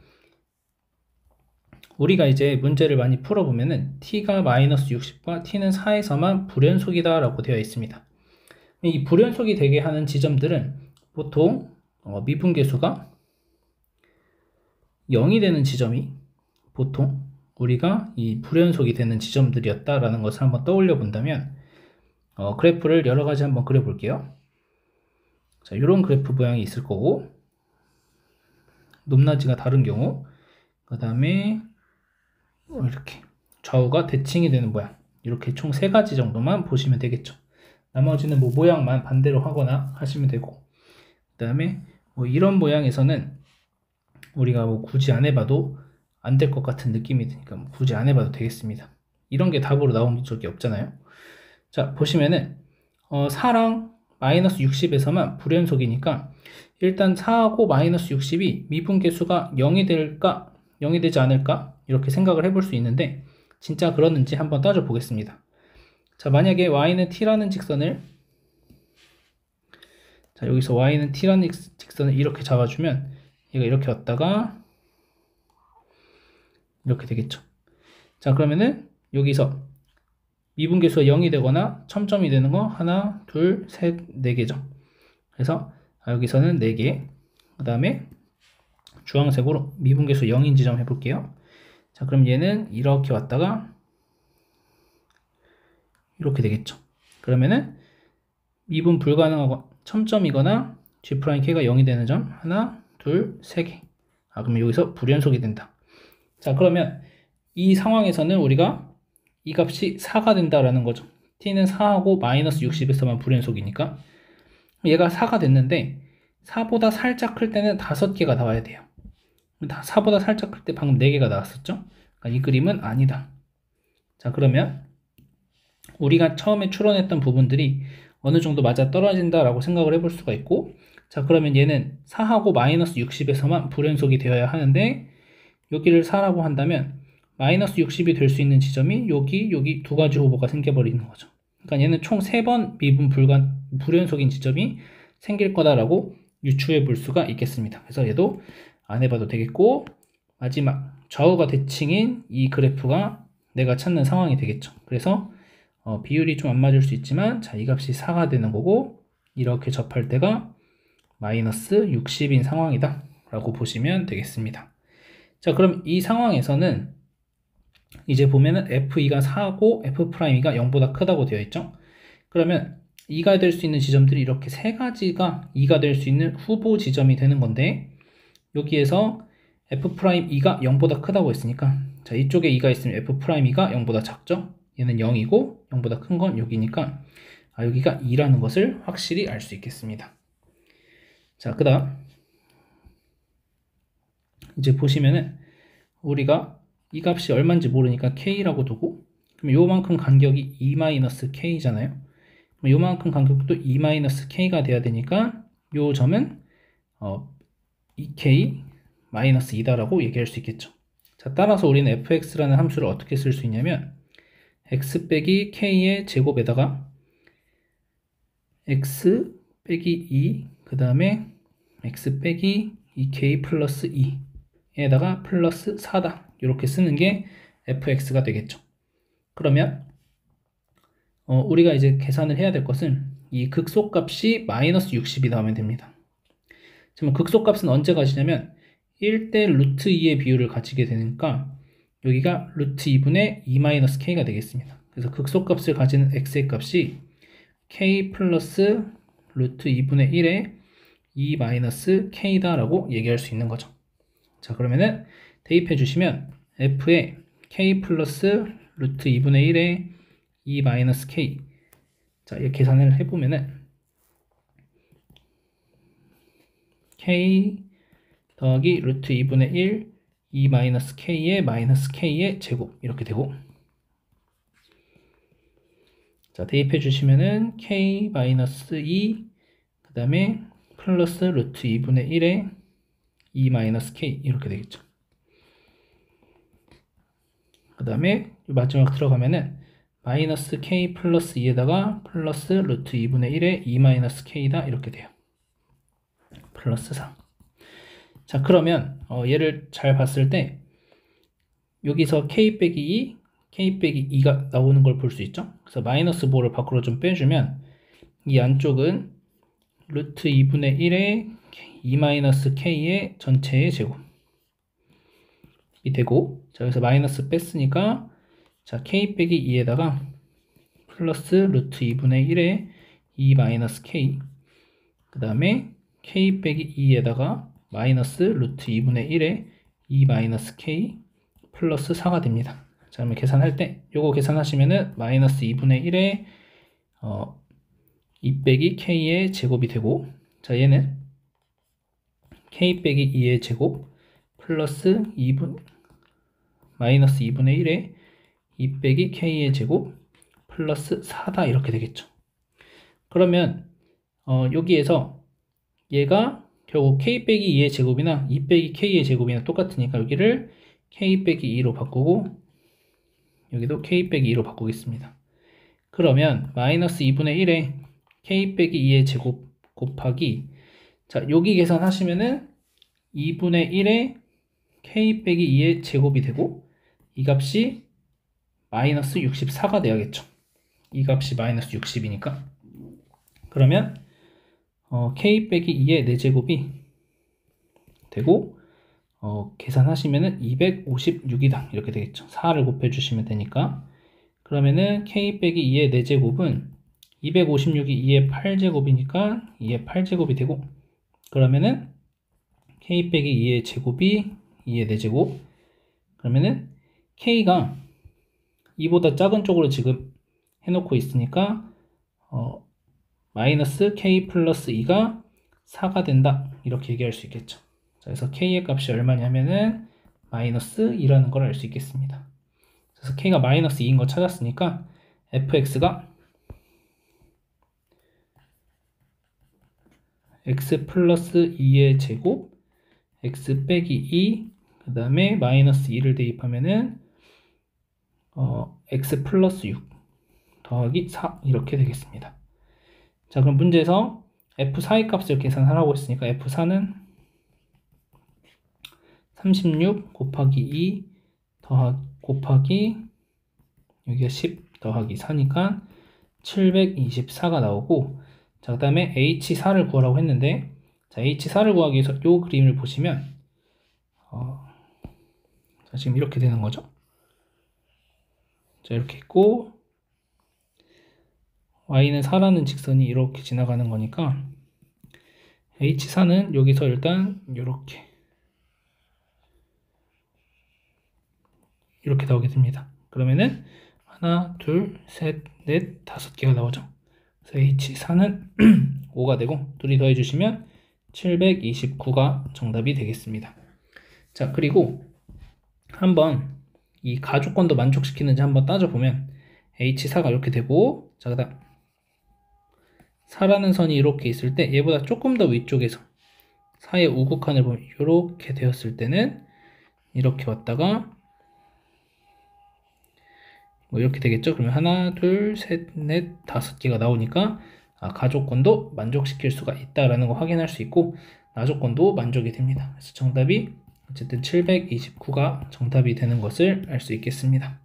우리가 이제 문제를 많이 풀어보면은 t가 마이너스 60과 t는 4에서만 불연속이다 라고 되어 있습니다. 이 불연속이 되게 하는 지점들은 보통 미분계수가 0이 되는 지점이 보통 우리가 이 불연속이 되는 지점들이었다라는 것을 한번 떠올려 본다면 그래프를 여러 가지 한번 그려 볼게요. 자, 이런 그래프 모양이 있을 거고 높낮이가 다른 경우 그 다음에 이렇게 좌우가 대칭이 되는 모양 이렇게 총 3가지 정도만 보시면 되겠죠. 나머지는 뭐 모양만 반대로 하거나 하시면 되고 그 다음에 뭐 이런 모양에서는 우리가 뭐 굳이 안 해봐도 안 될 것 같은 느낌이 드니까 뭐 굳이 안 해봐도 되겠습니다. 이런 게 답으로 나온 적이 없잖아요. 자, 보시면은 4랑 마이너스 60에서만 불연속이니까 일단 4하고 마이너스 60이 미분계수가 0이 될까 0이 되지 않을까 이렇게 생각을 해볼 수 있는데 진짜 그러는지 한번 따져 보겠습니다. 자, 만약에 y는 t라는 직선을 자, 여기서 y는 t라는 직선을 이렇게 잡아주면 얘가 이렇게 왔다가 이렇게 되겠죠. 자, 그러면은 여기서 미분계수가 0이 되거나 첨점이 되는 거 하나, 둘, 셋, 4개죠. 그래서 여기서는 4개 그 다음에 주황색으로 미분계수 0인 지점 해볼게요. 자, 그럼 얘는 이렇게 왔다가 이렇게 되겠죠. 그러면은 미분 불가능하고 첨점이거나 G'K가 0이 되는 점 하나, 둘, 세 개. 그러면 여기서 불연속이 된다. 자, 그러면 이 상황에서는 우리가 이 값이 4가 된다라는 거죠. t는 4하고 마이너스 60에서만 불연속이니까 얘가 4가 됐는데 4보다 살짝 클 때는 5개가 나와야 돼요. 4보다 살짝 클 때 방금 4개가 나왔었죠? 그러니까 이 그림은 아니다. 자, 그러면 우리가 처음에 추론했던 부분들이 어느 정도 맞아 떨어진다라고 생각을 해볼 수가 있고, 자, 그러면 얘는 4하고 마이너스 60에서만 불연속이 되어야 하는데 여기를 4라고 한다면 마이너스 60이 될 수 있는 지점이 여기 두 가지 후보가 생겨버리는 거죠. 그러니까 얘는 총 3번 미분 불연속인 지점이 생길 거다라고 유추해 볼 수가 있겠습니다. 그래서 얘도 안 해봐도 되겠고, 마지막 좌우가 대칭인 이 그래프가 내가 찾는 상황이 되겠죠. 그래서 비율이 좀 안 맞을 수 있지만, 자, 이 값이 4가 되는 거고 이렇게 접할 때가 마이너스 60인 상황이다 라고 보시면 되겠습니다. 자, 그럼 이 상황에서는 이제 보면은 f2가 4고 f'E가 0보다 크다고 되어 있죠. 그러면 2가 될 수 있는 지점들이 이렇게 세 가지가 2가 될 수 있는 후보 지점이 되는 건데, 여기에서 f'E가 0보다 크다고 했으니까, 자, 이쪽에 2가 있으면 f'E가 0보다 작죠. 얘는 0이고 0보다 큰 건 여기니까 여기가 2라는 것을 확실히 알 수 있겠습니다. 자, 그 다음 이제 보시면은 우리가 이 값이 얼마인지 모르니까 k라고 두고, 그럼 요만큼 간격이 2-k잖아요. 그럼 요만큼 간격도 2-k가 돼야 되니까 요 점은 2k-2다라고 얘기할 수 있겠죠. 자, 따라서 우리는 fx라는 함수를 어떻게 쓸 수 있냐면 x 빼기 k의 제곱에다가 x 빼기 2, 그 다음에 x 빼기 2k 플러스 2에다가 플러스 4다 이렇게 쓰는 게 fx가 되겠죠. 그러면 우리가 이제 계산을 해야 될 것은 이 극소값이 마이너스 60이 나오면 됩니다. 지금 극소값은 언제 가지냐면 1대 루트 2의 비율을 가지게 되니까 여기가 루트 2분의 2-k가 되겠습니다. 그래서 극소값을 가지는 x의 값이 k 플러스 루트 2분의 1의 2-k다 라고 얘기할 수 있는 거죠. 자, 그러면은 대입해 주시면 f에 k 플러스 루트 2분의 1의 2-k, 자, 이렇게 계산을 해보면은 k 더하기 루트 2분의 1 2-k의 마이너스 k의 제곱 이렇게 되고, 자, 대입해 주시면은 k-2 그 다음에 플러스 루트 2분의 1의 2-k 이렇게 되겠죠. 그 다음에 마지막 들어가면은 마이너스 k 플러스 2에다가 플러스 루트 2분의 1의 2-k다 이렇게 돼요. 플러스 4. 자, 그러면 얘를 잘 봤을 때 여기서 k 빼기 2, k 빼기 2가 나오는 걸 볼 수 있죠. 그래서 마이너스 5를 밖으로 좀 빼주면 이 안쪽은 루트 2분의 1의 2-k의 전체의 제곱이 되고, 자, 여기서 마이너스 뺐으니까, 자, k 빼기 2에다가 플러스 루트 2분의 1의 2-k, 그 다음에 k 빼기 2에다가 마이너스 루트 2분의 1의 2-k 플러스 4가 됩니다. 자, 그러면 계산할 때 요거 계산하시면은 마이너스 2분의 1의 2 빼기 k의 제곱이 되고, 자, 얘는 k 빼기 2의 제곱 플러스 마이너스 2분의 1의 2 빼기 k의 제곱 플러스 4다 이렇게 되겠죠. 그러면 여기에서 얘가 결국 k 빼기 2의 제곱이나 2 빼기 k의 제곱이나 똑같으니까 여기를 k 빼기 2로 바꾸고 여기도 k 빼기 2로 바꾸겠습니다. 그러면 마이너스 2분의 1에 k 빼기 2의 제곱 곱하기, 자, 여기 계산하시면은 2분의 1에 k 빼기 2의 제곱이 되고 이 값이 마이너스 64가 돼야겠죠. 이 값이 마이너스 60이니까. 그러면 k 빼기 2의 4제곱이 되고 계산하시면은 256이다 이렇게 되겠죠. 4를 곱해주시면 되니까. 그러면은 k 빼기 2의 4제곱은 256이 2의 8제곱이니까 2의 8제곱이 되고, 그러면은 k 빼기 2의 제곱이 2의 4제곱. 그러면은 k가 2보다 작은 쪽으로 지금 해놓고 있으니까 마이너스 k 플러스 2가 4가 된다, 이렇게 얘기할 수 있겠죠. 자, 그래서 k의 값이 얼마냐면은 마이너스 2라는 걸 알 수 있겠습니다. 그래서 k가 마이너스 2인 거 찾았으니까 fx가 x 플러스 2의 제곱, x 빼기 2, 그 다음에 마이너스 2를 대입하면은 x 플러스 6 더하기 4 이렇게 되겠습니다. 자, 그럼 문제에서 f4의 값을 계산하라고 했으니까 f4는 36 곱하기 2 곱하기 여기가 10 더하기 4니까 724가 나오고, 자, 그 다음에 h4를 구하라고 했는데, 자, h4를 구하기 위해서 이 그림을 보시면 자, 지금 이렇게 되는 거죠. 자, 이렇게 있고 y는 4라는 직선이 이렇게 지나가는 거니까 h4는 여기서 일단 이렇게 나오게 됩니다. 그러면은 하나, 둘, 셋, 넷, 5개가 나오죠. 그래서 h4는 5가 되고, 둘이 더해주시면 729가 정답이 되겠습니다. 자, 그리고 한번 이 가족권도 만족시키는지 한번 따져보면 h4가 이렇게 되고, 자, 그다음 4라는 선이 이렇게 있을 때 얘보다 조금 더 위쪽에서 4의 우극한을 보면 이렇게 되었을 때는 이렇게 왔다가 뭐 이렇게 되겠죠. 그러면 하나, 둘, 셋, 넷, 5개가 나오니까 가족권도 만족시킬 수가 있다라는 거 확인할 수 있고, 나족권도 만족이 됩니다. 그래서 정답이 어쨌든 729가 정답이 되는 것을 알 수 있겠습니다.